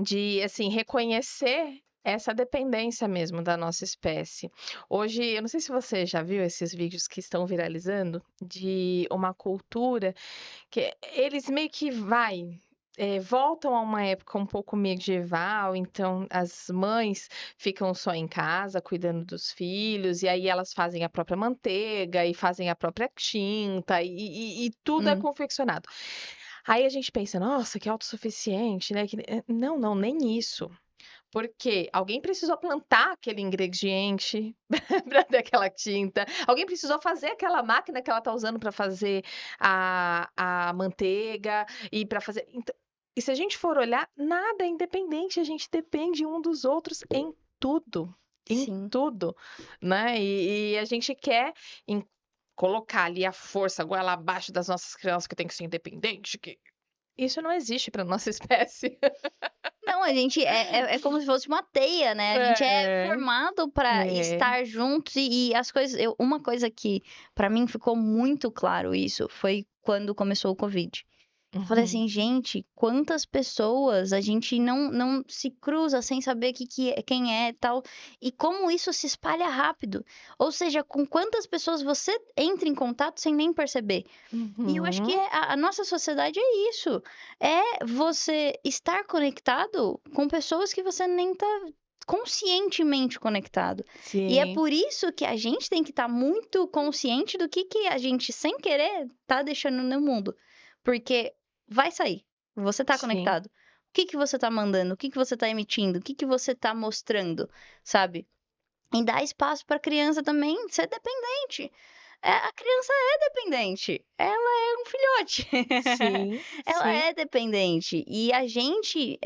de assim, reconhecer essa dependência mesmo da nossa espécie. Hoje, eu não sei se você já viu esses vídeos que estão viralizando de uma cultura que eles meio que voltam a uma época um pouco medieval, então as mães ficam só em casa cuidando dos filhos, e aí elas fazem a própria manteiga e fazem a própria tinta, e tudo é Hum. confeccionado. Aí a gente pensa, nossa, que autossuficiente, né? Não, não, nem isso. Porque alguém precisou plantar aquele ingrediente para ter aquela tinta, alguém precisou fazer aquela máquina que ela está usando para fazer a manteiga e para fazer. E se a gente for olhar, nada é independente, a gente depende um dos outros em Sim. tudo, né? E a gente quer colocar ali a força goela abaixo das nossas crianças que tem que ser independente, que isso não existe para nossa espécie. Não, a gente é como se fosse uma teia, né? A gente é É, formado para é. estar juntos e as coisas. Uma coisa que para mim ficou muito claro isso foi quando começou o Covid. Falei Uhum. assim, gente, quantas pessoas a gente não se cruza sem saber quem é e tal, e como isso se espalha rápido. Ou seja, com quantas pessoas você entra em contato sem nem perceber. E eu acho que Uhum. a nossa sociedade é isso. É você estar conectado com pessoas que você nem tá conscientemente conectado. E é Sim, por isso que a gente tem que estar muito consciente do que a gente, sem querer, tá deixando no mundo. Porque vai sair. Você tá sim, conectado. O que você tá mandando? O que você tá emitindo? O que você tá mostrando? Sabe? E dar espaço pra criança também ser dependente. A criança é dependente. Ela é um filhote. sim, Ela sim, é dependente. E a gente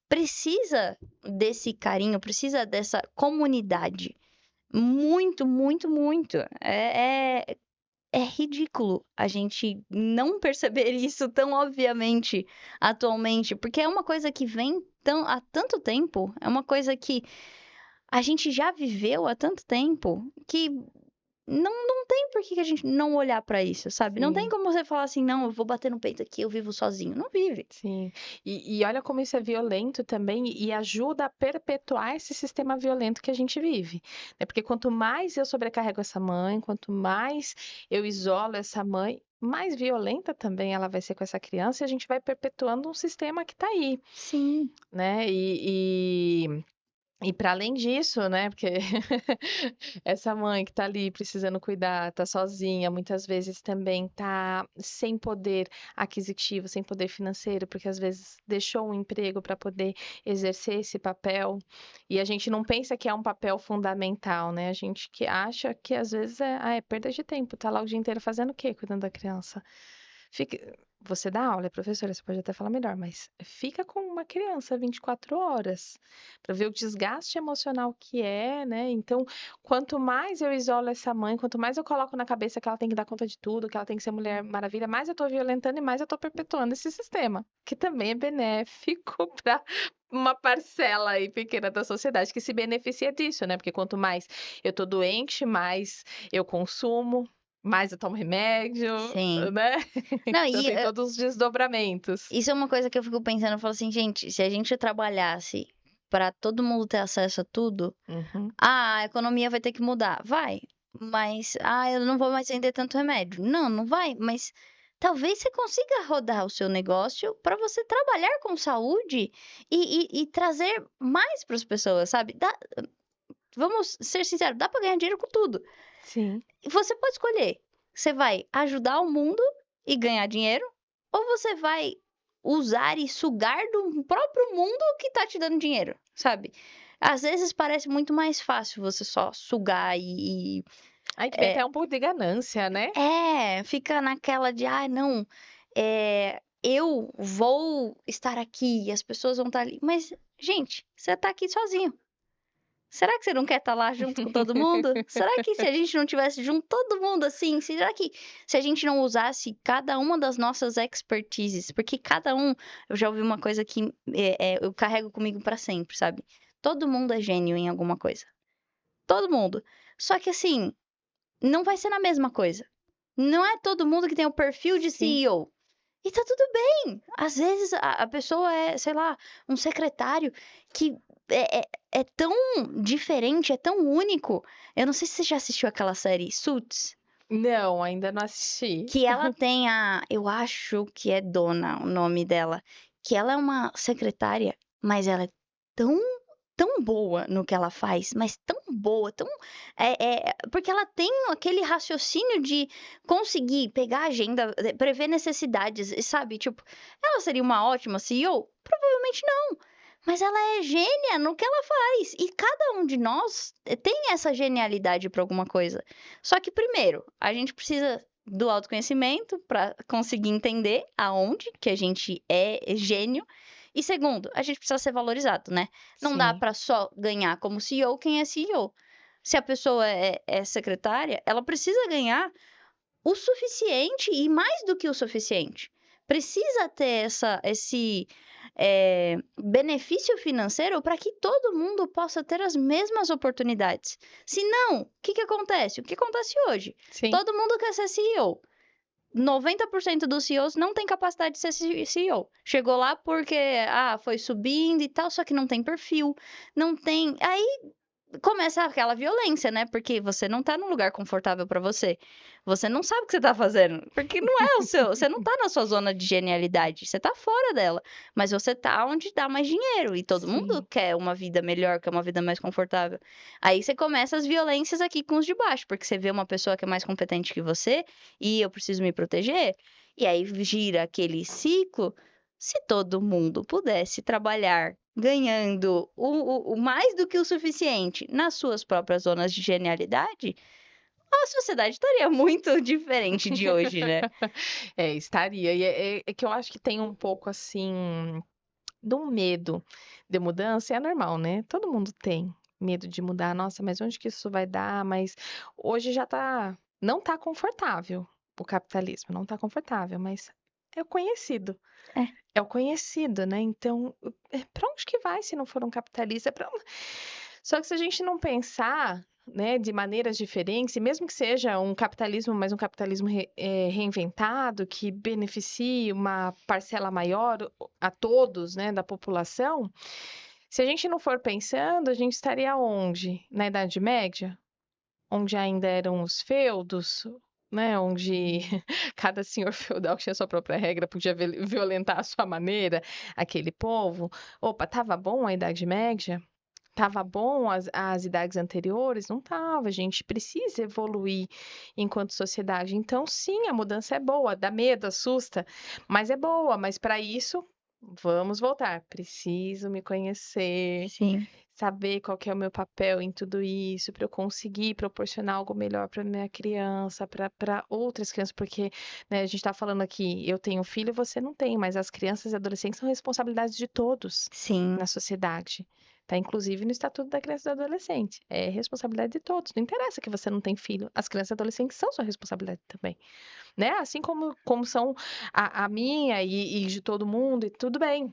precisa desse carinho, precisa dessa comunidade. Muito, muito, muito. É ridículo a gente não perceber isso tão obviamente atualmente, porque é uma coisa que vem há tanto tempo, é uma coisa que a gente já viveu há tanto tempo que não tem por que a gente não olhar pra isso, sabe? Não tem sim, como você falar assim, não, eu vou bater no peito aqui, eu vivo sozinho. Não vive. sim. E olha como isso é violento também e ajuda a perpetuar esse sistema violento que a gente vive, né? Porque quanto mais eu sobrecarrego essa mãe, quanto mais eu isolo essa mãe, mais violenta também ela vai ser com essa criança e a gente vai perpetuando um sistema que tá aí, Sim, né? E para além disso, né, porque essa mãe que tá ali precisando cuidar, tá sozinha, muitas vezes também tá sem poder aquisitivo, sem poder financeiro, porque às vezes deixou um emprego para poder exercer esse papel. E a gente não pensa que é um papel fundamental, né? A gente que acha que às vezes é perda de tempo, tá lá o dia inteiro fazendo o quê? Cuidando da criança. Fica... Você dá aula, é professora, você pode até falar melhor, mas fica com uma criança 24 horas para ver o desgaste emocional que é, né? Então, quanto mais eu isolo essa mãe, quanto mais eu coloco na cabeça que ela tem que dar conta de tudo, que ela tem que ser mulher maravilha, mais eu tô violentando e mais eu tô perpetuando esse sistema, que também é benéfico para uma parcela aí pequena da sociedade que se beneficia disso, né? Porque quanto mais eu tô doente, mais eu consumo, mais eu tomo remédio, Sim. né? Não, Então tem todos os desdobramentos. isso é uma coisa que eu fico pensando, eu falo assim: "Gente, se a gente trabalhasse para todo mundo ter acesso a tudo, Uhum. a economia vai ter que mudar". Vai, mas: "Ah, eu não vou mais vender tanto remédio". Não, não vai, mas talvez você consiga rodar o seu negócio para você trabalhar com saúde e trazer mais para as pessoas, sabe. Vamos ser sinceros, dá para ganhar dinheiro com tudo. Sim. E você pode escolher, você vai ajudar o mundo e ganhar dinheiro, ou você vai usar e sugar do próprio mundo que tá te dando dinheiro, sabe. Às vezes parece muito mais fácil você só sugar Aí que vem é até um pouco de ganância, né? fica naquela de: "Ah, não, eu vou estar aqui e as pessoas vão estar ali", mas gente, você tá aqui sozinho. Será que você não quer estar lá junto com todo mundo? Será que se a gente não tivesse junto todo mundo assim, será que se a gente não usasse cada uma das nossas expertises, porque cada um, eu já ouvi uma coisa que eu carrego comigo pra sempre, sabe? Todo mundo é gênio em alguma coisa. Todo mundo. Só que assim, não vai ser na mesma coisa. Não é todo mundo que tem o perfil de Sim. CEO. E tá tudo bem. Às vezes a pessoa é, sei lá, um secretário que é tão diferente, é tão único. Eu não sei se você já assistiu aquela série Suits, Não, ainda não assisti. que ela tem eu acho que é Dona o nome dela, que ela é uma secretária, mas ela é tão tão boa no que ela faz, mas tão boa, tão porque ela tem aquele raciocínio de conseguir pegar a agenda, prever necessidades, e sabe, tipo, ela seria uma ótima CEO? Provavelmente não, mas ela é gênia no que ela faz, e cada um de nós tem essa genialidade para alguma coisa. Só que primeiro, a gente precisa do autoconhecimento para conseguir entender aonde que a gente é gênio, e segundo, a gente precisa ser valorizado, né? Não dá Sim, para só ganhar como CEO quem é CEO. Se a pessoa é secretária, ela precisa ganhar o suficiente e mais do que o suficiente. Precisa ter esse benefício financeiro para que todo mundo possa ter as mesmas oportunidades. Se não, o que, que acontece? O que acontece hoje? sim. Todo mundo quer ser CEO. 90% dos CEOs não tem capacidade de ser CEO. Chegou lá porque, foi subindo e tal, só que não tem perfil, não tem. Aí começa aquela violência, né? Porque você não tá num lugar confortável pra você. Você não sabe o que você tá fazendo. Porque não é o seu. Você não tá na sua zona de genialidade. Você tá fora dela. Mas você tá onde dá mais dinheiro. E todo mundo Sim. quer uma vida melhor, quer uma vida mais confortável. Aí você começa as violências aqui com os de baixo. Porque você vê uma pessoa que é mais competente que você e eu preciso me proteger. E aí gira aquele ciclo. Se todo mundo pudesse trabalhar ganhando o mais do que o suficiente nas suas próprias zonas de genialidade, a sociedade estaria muito diferente de hoje, né. É, estaria. E é que eu acho que tem um pouco, assim, de um medo de mudança, e é normal, né, todo mundo tem medo de mudar. "Nossa, mas onde que isso vai dar?", mas hoje já não tá confortável o capitalismo, não tá confortável, mas é o conhecido. É, É o conhecido, né, então, pra onde que vai se não for um capitalista? Pra on Só que se a gente não pensar, né, de maneiras diferentes, e mesmo que seja um capitalismo, mas um capitalismo reinventado, que beneficie uma parcela maior a todos, né, da população, se a gente não for pensando, a gente estaria onde? Na Idade Média? Onde ainda eram os feudos, né, onde cada senhor feudal tinha sua própria regra, podia violentar à sua maneira aquele povo. Opa, estava bom a Idade Média? Estava bom as idades anteriores? Não estava, a gente precisa evoluir enquanto sociedade. Então sim, a mudança é boa, dá medo, assusta, mas é boa. Mas para isso, vamos voltar, preciso me conhecer, sim, saber qual que é o meu papel em tudo isso, para eu conseguir proporcionar algo melhor para minha criança, para outras crianças, porque, né, a gente está falando aqui, eu tenho filho, você não tem, mas as crianças e adolescentes são responsabilidade de todos sim, na sociedade. Tá inclusive no Estatuto da Criança e do Adolescente. É responsabilidade de todos. Não interessa que você não tem filho, as crianças e adolescentes são sua responsabilidade também, né? Assim como são a minha e de todo mundo, e tudo bem.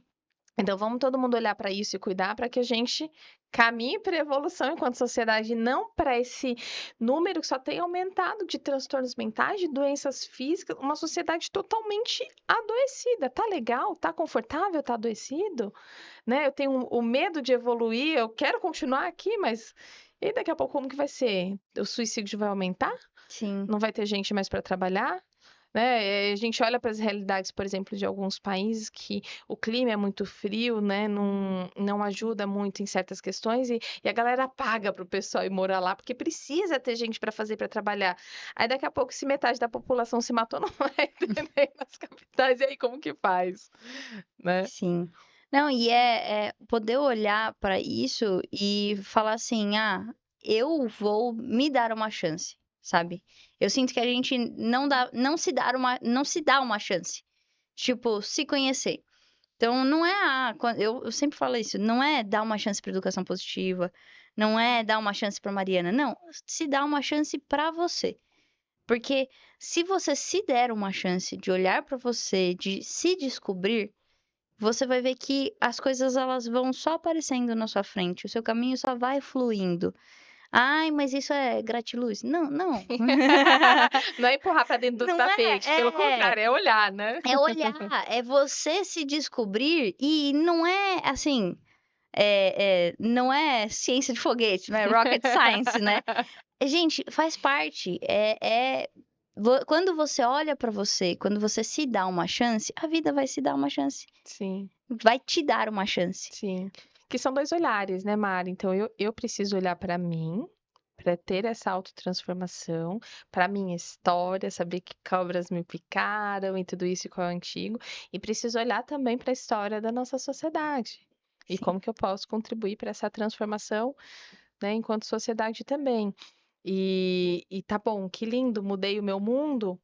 Então, vamos todo mundo olhar para isso e cuidar para que a gente caminhe para a evolução enquanto sociedade, não para esse número que só tem aumentado de transtornos mentais, de doenças físicas, uma sociedade totalmente adoecida. Tá legal? Tá confortável? Tá adoecido? Né? Eu tenho o medo de evoluir, eu quero continuar aqui, mas e daqui a pouco como que vai ser? O suicídio vai aumentar? Sim. Não vai ter gente mais para trabalhar? Né? A gente olha para as realidades, por exemplo, de alguns países que o clima é muito frio, né? Não ajuda muito em certas questões e a galera paga para o pessoal ir morar lá porque precisa ter gente para fazer, para trabalhar. Aí daqui a pouco, se metade da população se matou, não vai ter nem nas capitais. E aí como que faz? Né? Sim. Não, e é poder olhar para isso e falar assim: ah, eu vou me dar uma chance, sabe? Eu sinto que a gente não se dá uma chance. Tipo, se conhecer. Então, não é eu sempre falo isso, não é dar uma chance para educação positiva, não é dar uma chance para Mariana, não, se dá uma chance para você. Porque se você se der uma chance de olhar para você, de se descobrir, você vai ver que as coisas elas vão só aparecendo na sua frente, o seu caminho só vai fluindo. Ai, mas isso é gratiluz. Não, não. Não é empurrar para dentro do Não tapete, pelo contrário, é olhar, né? é olhar, é você se descobrir e não é assim, não é ciência de foguete, não é rocket science, né? Gente, faz parte. Quando você olha pra você, quando você se dá uma chance, a vida vai se dar uma chance. Sim. Vai te dar uma chance. Sim, que são 2 olhares, né, Mari? Então eu preciso olhar para mim, para ter essa autotransformação, para minha história, saber que cobras me picaram e tudo isso e qual é o antigo, e preciso olhar também para a história da nossa sociedade. E Sim. como que eu posso contribuir para essa transformação, né, enquanto sociedade também. E tá bom, que lindo, mudei o meu mundo.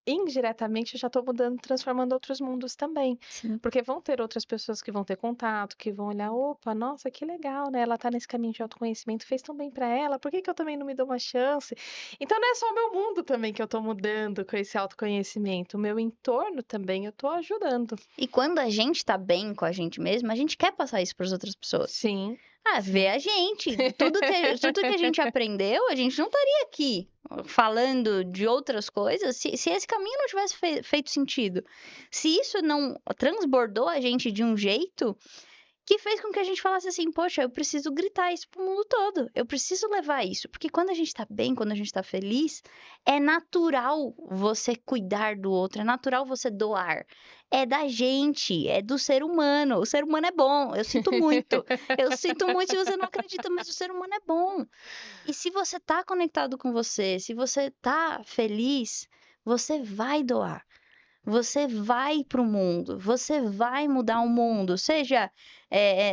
Indiretamente eu já estou mudando, transformando outros mundos também. Sim. Porque vão ter outras pessoas que vão ter contato, que vão olhar, opa, nossa, que legal, né? Ela tá nesse caminho de autoconhecimento, fez tão bem para ela, por que que eu também não me dou uma chance? Então não é só o meu mundo também que eu tô mudando com esse autoconhecimento, o meu entorno também eu tô ajudando. E quando a gente tá bem com a gente mesma, a gente quer passar isso para as outras pessoas. Sim, Ah, vê sim. a gente. Tudo que a gente aprendeu, a gente não estaria aqui falando de outras coisas se esse caminho não tivesse feito sentido. Se isso não transbordou a gente de um jeito que fez com que a gente falasse assim: poxa, eu preciso gritar isso pro mundo todo. Eu preciso levar isso. Porque quando a gente tá bem, quando a gente tá feliz, é natural você cuidar do outro, é natural você doar. É da gente, é do ser humano. O ser humano é bom, eu sinto muito. Eu sinto muito se você não acredita, mas o ser humano é bom. E se você tá conectado com você, se você tá feliz, você vai doar. Você vai para o mundo, você vai mudar o mundo, seja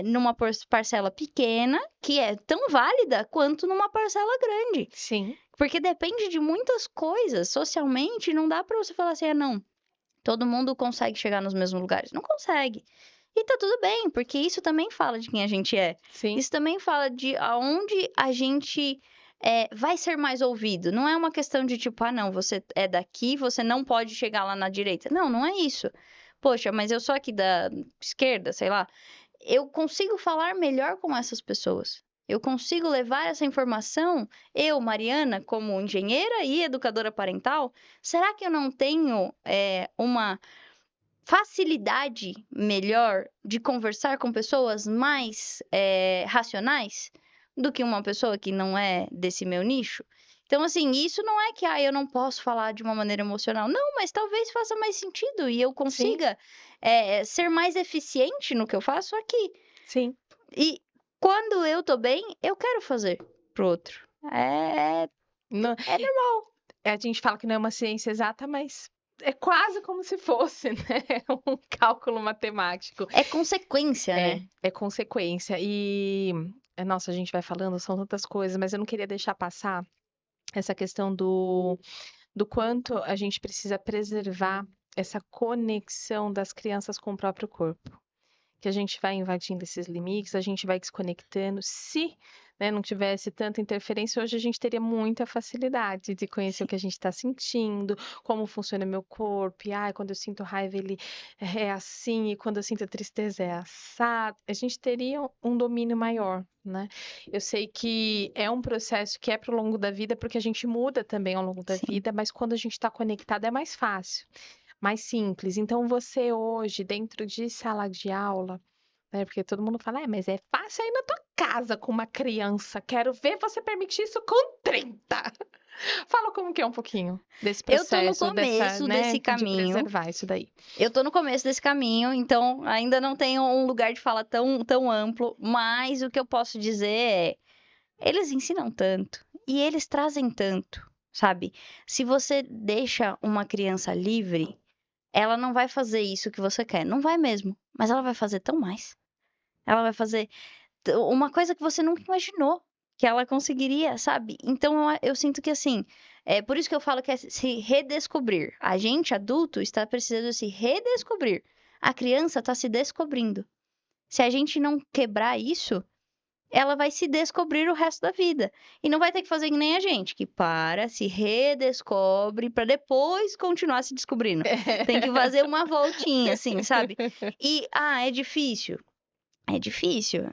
numa parcela pequena, que é tão válida, quanto numa parcela grande. Sim, Porque depende de muitas coisas. Socialmente, não dá para você falar assim, ah, não, todo mundo consegue chegar nos mesmos lugares. Não consegue. E tá tudo bem, porque isso também fala de quem a gente é. sim, Isso também fala de aonde a gente vai ser mais ouvido. Não é uma questão de tipo, ah, não, você é daqui, você não pode chegar lá na direita. Não, não é isso. Poxa, mas eu sou aqui da esquerda, sei lá. Eu consigo falar melhor com essas pessoas. Eu consigo levar essa informação, eu, Mariana, como engenheira e educadora parental, será que eu não tenho uma facilidade melhor de conversar com pessoas mais racionais do que uma pessoa que não é desse meu nicho? Então, assim, isso não é que eu não posso falar de uma maneira emocional. Não, mas talvez faça mais sentido e eu sim, consiga ser mais eficiente no que eu faço aqui. sim. E quando eu tô bem, eu quero fazer pro outro. Não, É normal. a gente fala que não é uma ciência exata, mas é quase como se fosse, né? Um cálculo matemático. É consequência, É, né? é consequência. E, nossa, a gente vai falando, são tantas coisas, mas eu não queria deixar passar essa questão do quanto a gente precisa preservar essa conexão das crianças com o próprio corpo. Que a gente vai invadindo esses limites, a gente vai desconectando. Se, né, não tivesse tanta interferência, hoje a gente teria muita facilidade de conhecer o Sim. que a gente está sentindo, como funciona meu corpo, e quando eu sinto raiva ele é assim, e quando eu sinto tristeza é assado. A gente teria um domínio maior, né? Eu sei que é um processo que é pro longo da vida, porque a gente muda também ao longo da Sim. vida, mas quando a gente está conectado é mais fácil, mais simples. Então, você hoje, dentro de sala de aula, né? Porque todo mundo fala, mas é fácil aí na tua casa com uma criança. Quero ver você permitir isso com 30. Fala como que é um pouquinho desse Eu tô no processo, dessa, começo né, desse de caminho. preservar isso daí. Eu tô no começo desse caminho, então ainda não tenho um lugar de fala tão amplo, mas o que eu posso dizer é, eles ensinam tanto e eles trazem tanto, sabe? Se você deixa uma criança livre, ela não vai fazer isso que você quer, não vai mesmo, mas ela vai fazer tão mais. Ela vai fazer uma coisa que você nunca imaginou que ela conseguiria, sabe? Então eu sinto que assim, é por isso que eu falo que é se redescobrir. A gente, adulto, está precisando se redescobrir. A criança está se descobrindo. Se a gente não quebrar isso, ela vai se descobrir o resto da vida. E não vai ter que fazer que nem a gente, que para, se redescobre, para depois continuar se descobrindo. Tem que fazer uma voltinha, assim, sabe? E, é difícil. É difícil.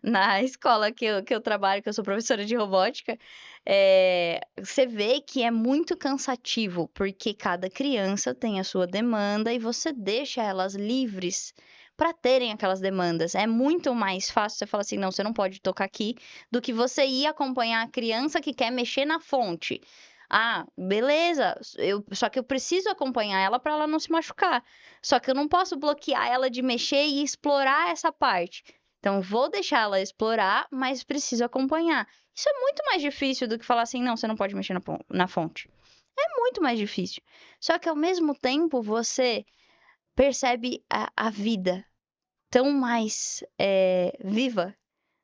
Na escola que eu trabalho, que eu sou professora de robótica, você vê que é muito cansativo, porque cada criança tem a sua demanda e você deixa elas livres para terem aquelas demandas. É muito mais fácil você falar assim, não, você não pode tocar aqui, do que você ir acompanhar a criança que quer mexer na fonte. Beleza, só que eu preciso acompanhar ela para ela não se machucar. Só que eu não posso bloquear ela de mexer e explorar essa parte. Então, vou deixar ela explorar, mas preciso acompanhar. Isso é muito mais difícil do que falar assim, não, você não pode mexer na fonte. É muito mais difícil. Só que, ao mesmo tempo, você percebe a vida tão mais viva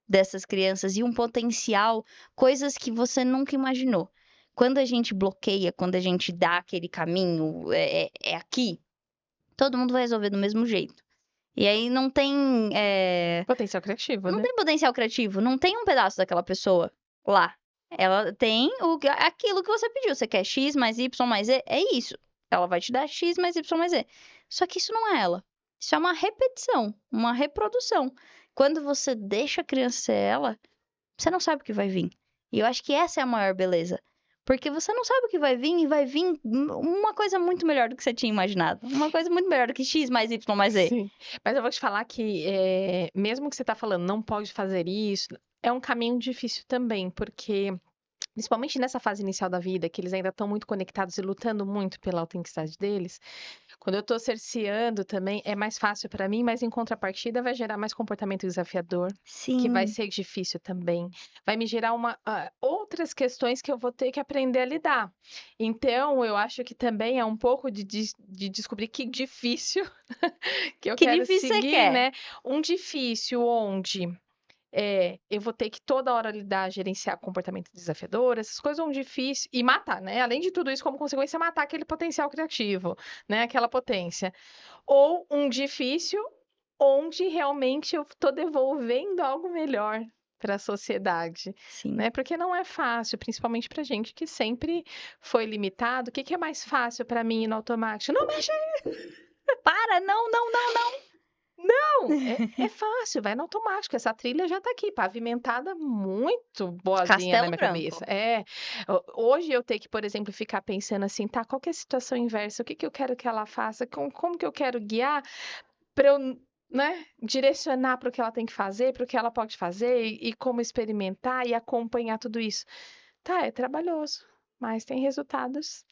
dessas crianças e um potencial, coisas que você nunca imaginou. Quando a gente bloqueia, quando a gente dá aquele caminho, é aqui, todo mundo vai resolver do mesmo jeito. E aí Potencial criativo, não né? tem potencial criativo, não tem um pedaço daquela pessoa lá. Ela tem aquilo que você pediu. Você quer X mais Y mais Z? É isso. Ela vai te dar X mais Y mais Z. Só que isso não é ela. Isso é uma repetição, uma reprodução. Quando você deixa a criança ser ela, você não sabe o que vai vir. E eu acho que essa é a maior beleza. Porque você não sabe o que vai vir e vai vir uma coisa muito melhor do que você tinha imaginado. Uma coisa muito melhor do que X mais Y mais Z. Sim. Mas eu vou te falar que, mesmo que você tá falando, não pode fazer isso, é um caminho difícil também, porque principalmente nessa fase inicial da vida, que eles ainda estão muito conectados e lutando muito pela autenticidade deles, quando eu estou cerceando também, é mais fácil para mim, mas em contrapartida vai gerar mais comportamento desafiador, que vai Sim. ser difícil também. Vai me gerar outras questões que eu vou ter que aprender a lidar. Então, eu acho que também é um pouco de descobrir que difícil que eu Que quero difícil você seguir, quer? né? Um difícil onde eu vou ter que toda hora lidar, gerenciar comportamento desafiador, essas coisas são difíceis, e matar, né? Além de tudo isso, como consequência, matar aquele potencial criativo, né? Aquela potência. Ou um difícil onde realmente eu tô devolvendo algo melhor para a sociedade, Sim. né? Porque não é fácil, principalmente pra gente que sempre foi limitado. O que que é mais fácil para mim ir no automático? Não mexe. Para, não, não, não, não. Não, é fácil, vai no automático. Essa trilha já tá aqui, pavimentada, muito boazinha na Castelo minha cabeça. Branco. Hoje eu tenho que, por exemplo, ficar pensando assim, tá, qual que é a situação inversa? O que que eu quero que ela faça? Como que eu quero guiar para eu, né, direcionar para o que ela tem que fazer, para o que ela pode fazer e como experimentar e acompanhar tudo isso. Tá, é trabalhoso, mas tem resultados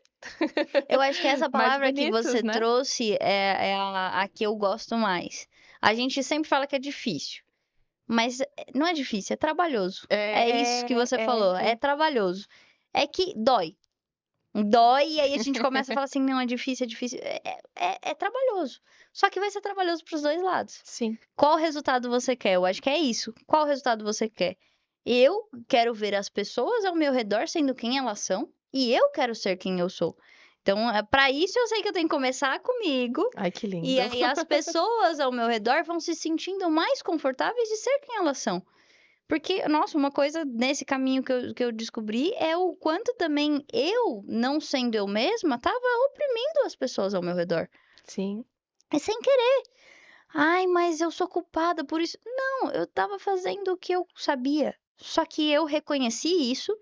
Eu acho que essa mais palavra que bonitos, você né? trouxe é a que eu gosto mais. A gente sempre fala que é difícil, mas não é difícil, é trabalhoso. É isso que você falou, é É. trabalhoso. É que dói. Dói, e aí a gente começa a falar assim, não, é difícil, é difícil. É trabalhoso. Só que vai ser trabalhoso para os dois lados. Sim. Qual resultado você quer? Eu acho que é isso. Qual resultado você quer? Eu quero ver as pessoas ao meu redor sendo quem elas são, e eu quero ser quem eu sou. Então, para isso eu sei que eu tenho que começar comigo, Ai, que e lindo. aí as pessoas ao meu redor vão se sentindo mais confortáveis de ser quem elas são. Porque, nossa, uma coisa nesse caminho que eu descobri é o quanto também eu, não sendo eu mesma, tava oprimindo as pessoas ao meu redor. Sim, É sem querer. Ai, mas eu sou culpada por isso. Não, eu tava fazendo o que eu sabia. Só que eu reconheci isso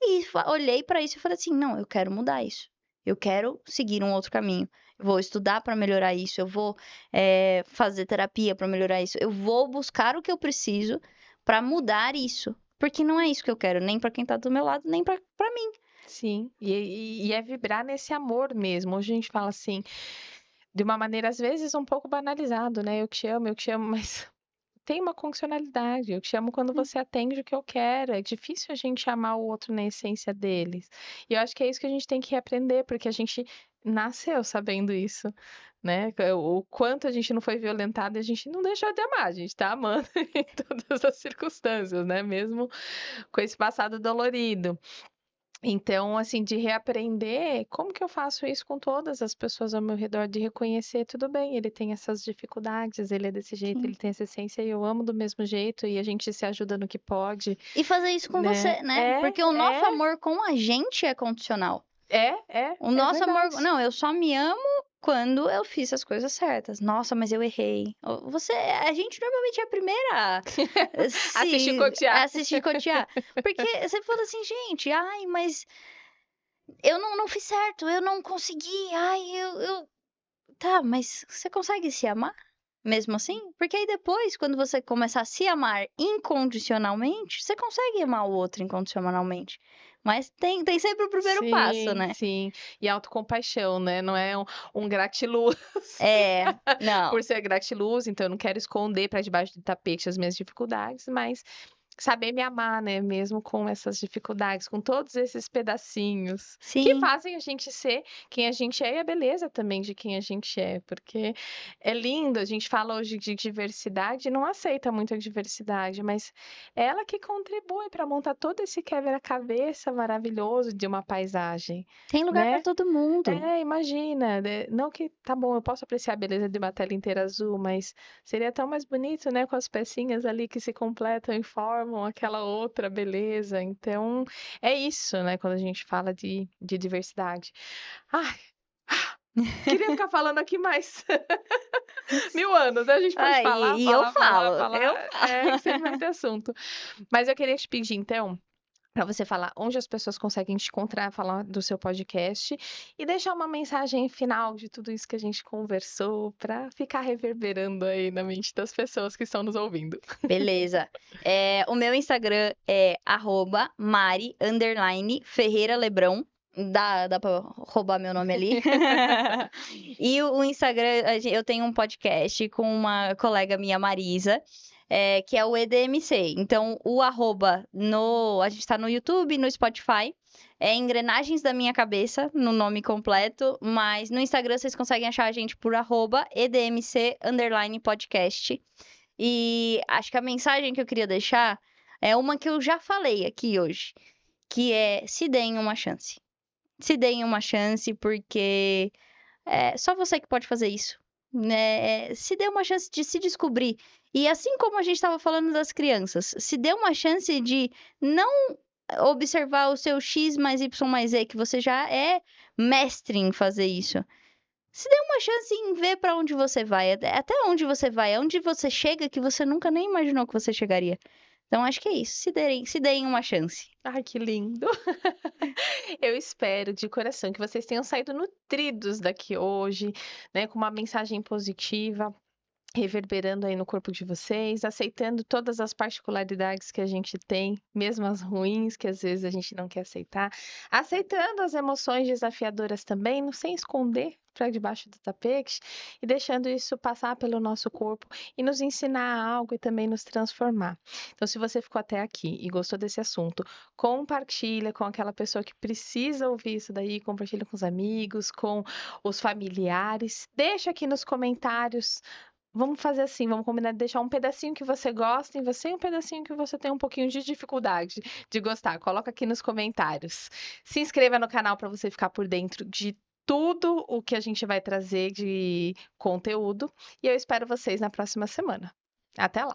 e olhei pra isso e falei assim: não, eu quero mudar isso. Eu quero seguir um outro caminho. Eu vou estudar pra melhorar isso. Eu vou fazer terapia pra melhorar isso. Eu vou buscar o que eu preciso pra mudar isso. Porque não é isso que eu quero, nem pra quem tá do meu lado, nem pra mim. sim. E é vibrar nesse amor mesmo. Hoje a gente fala assim, de uma maneira às vezes um pouco banalizado, né? Eu te amo, mas tem uma condicionalidade. Eu te amo quando você atende o que eu quero. É difícil a gente amar o outro na essência deles. E eu acho que é isso que a gente tem que reaprender, porque a gente nasceu sabendo isso, né? O quanto a gente não foi violentado e a gente não deixou de amar. A gente tá amando em todas as circunstâncias, né? Mesmo com esse passado dolorido. Então, assim, de reaprender, como que eu faço isso com todas as pessoas ao meu redor, de reconhecer, tudo bem, ele tem essas dificuldades, ele é desse jeito, Sim. ele tem essa essência e eu amo do mesmo jeito e a gente se ajuda no que pode, E fazer isso com né? você, né? Porque o nosso amor com a gente é condicional. O É nosso amor. verdade. Não, eu só me amo quando eu fiz as coisas certas. Nossa, mas eu errei. A gente normalmente é a primeira a A se a chicotear. se chicotear. Porque você fala assim, gente, ai, mas eu não fiz certo, eu não consegui, ai, eu. Tá, mas você consegue se amar? Mesmo assim? Porque aí depois, quando você começar a se amar incondicionalmente, você consegue amar o outro incondicionalmente. Mas tem sempre o primeiro passo, Sim, né? sim. E autocompaixão, né? Não é um gratiluz É, não. por ser gratiluz, então eu não quero esconder para debaixo do tapete as minhas dificuldades, mas saber me amar, né? Mesmo com essas dificuldades, com todos esses pedacinhos que Sim, fazem a gente ser quem a gente é e a beleza também de quem a gente é, porque é lindo. A gente fala hoje de diversidade e não aceita muito a diversidade, mas é ela que contribui para montar todo esse quebra-cabeça maravilhoso de uma paisagem, tem lugar pra né? todo mundo. É, imagina, né, não que tá bom, eu posso apreciar a beleza de uma tela inteira azul, mas seria tão mais bonito, né, com as pecinhas ali que se completam e formam aquela outra beleza. Então, é isso, né, quando a gente fala de diversidade. Ai, queria ficar falando aqui mais 1000 anos, né? A gente pode Ah, falar, eu falar, falar, falo, eu falar, falo. que sempre vai ter assunto. Mas eu queria te pedir, então, para você falar onde as pessoas conseguem te encontrar, falar do seu podcast e deixar uma mensagem final de tudo isso que a gente conversou para ficar reverberando aí na mente das pessoas que estão nos ouvindo. Beleza. O meu Instagram é @mari_ferreira_lebrão. Dá pra roubar meu nome ali. E o Instagram, eu tenho um podcast com uma colega minha, Marisa, que é o EDMC. Então, o arroba a gente tá no YouTube, no Spotify. É Engrenagens da Minha Cabeça, no nome completo. Mas no Instagram vocês conseguem achar a gente por @EDMC_podcast. E acho que a mensagem que eu queria deixar é uma que eu já falei aqui hoje, que é se deem uma chance. Se deem uma chance, porque é só você que pode fazer isso. Né? Se dê uma chance de se descobrir. E assim como a gente estava falando das crianças, se dê uma chance de não observar o seu X mais Y mais Z, que você já é mestre em fazer isso. Se dê uma chance em ver para onde você vai, até onde você vai, aonde você chega que você nunca nem imaginou que você chegaria. Então acho que é isso. Se deem uma chance. Ai, que lindo! Eu espero de coração que vocês tenham saído nutridos daqui hoje, né, com uma mensagem positiva, reverberando aí no corpo de vocês, aceitando todas as particularidades que a gente tem, mesmo as ruins, que às vezes a gente não quer aceitar, aceitando as emoções desafiadoras também, não sem esconder para debaixo do tapete e deixando isso passar pelo nosso corpo e nos ensinar algo e também nos transformar. Então, se você ficou até aqui e gostou desse assunto, compartilha com aquela pessoa que precisa ouvir isso daí, compartilha com os amigos, com os familiares, deixa aqui nos comentários. Vamos fazer assim, vamos combinar de deixar um pedacinho que você gosta em você e um pedacinho que você tem um pouquinho de dificuldade de gostar. Coloca aqui nos comentários. Se inscreva no canal para você ficar por dentro de tudo o que a gente vai trazer de conteúdo. E eu espero vocês na próxima semana. Até lá!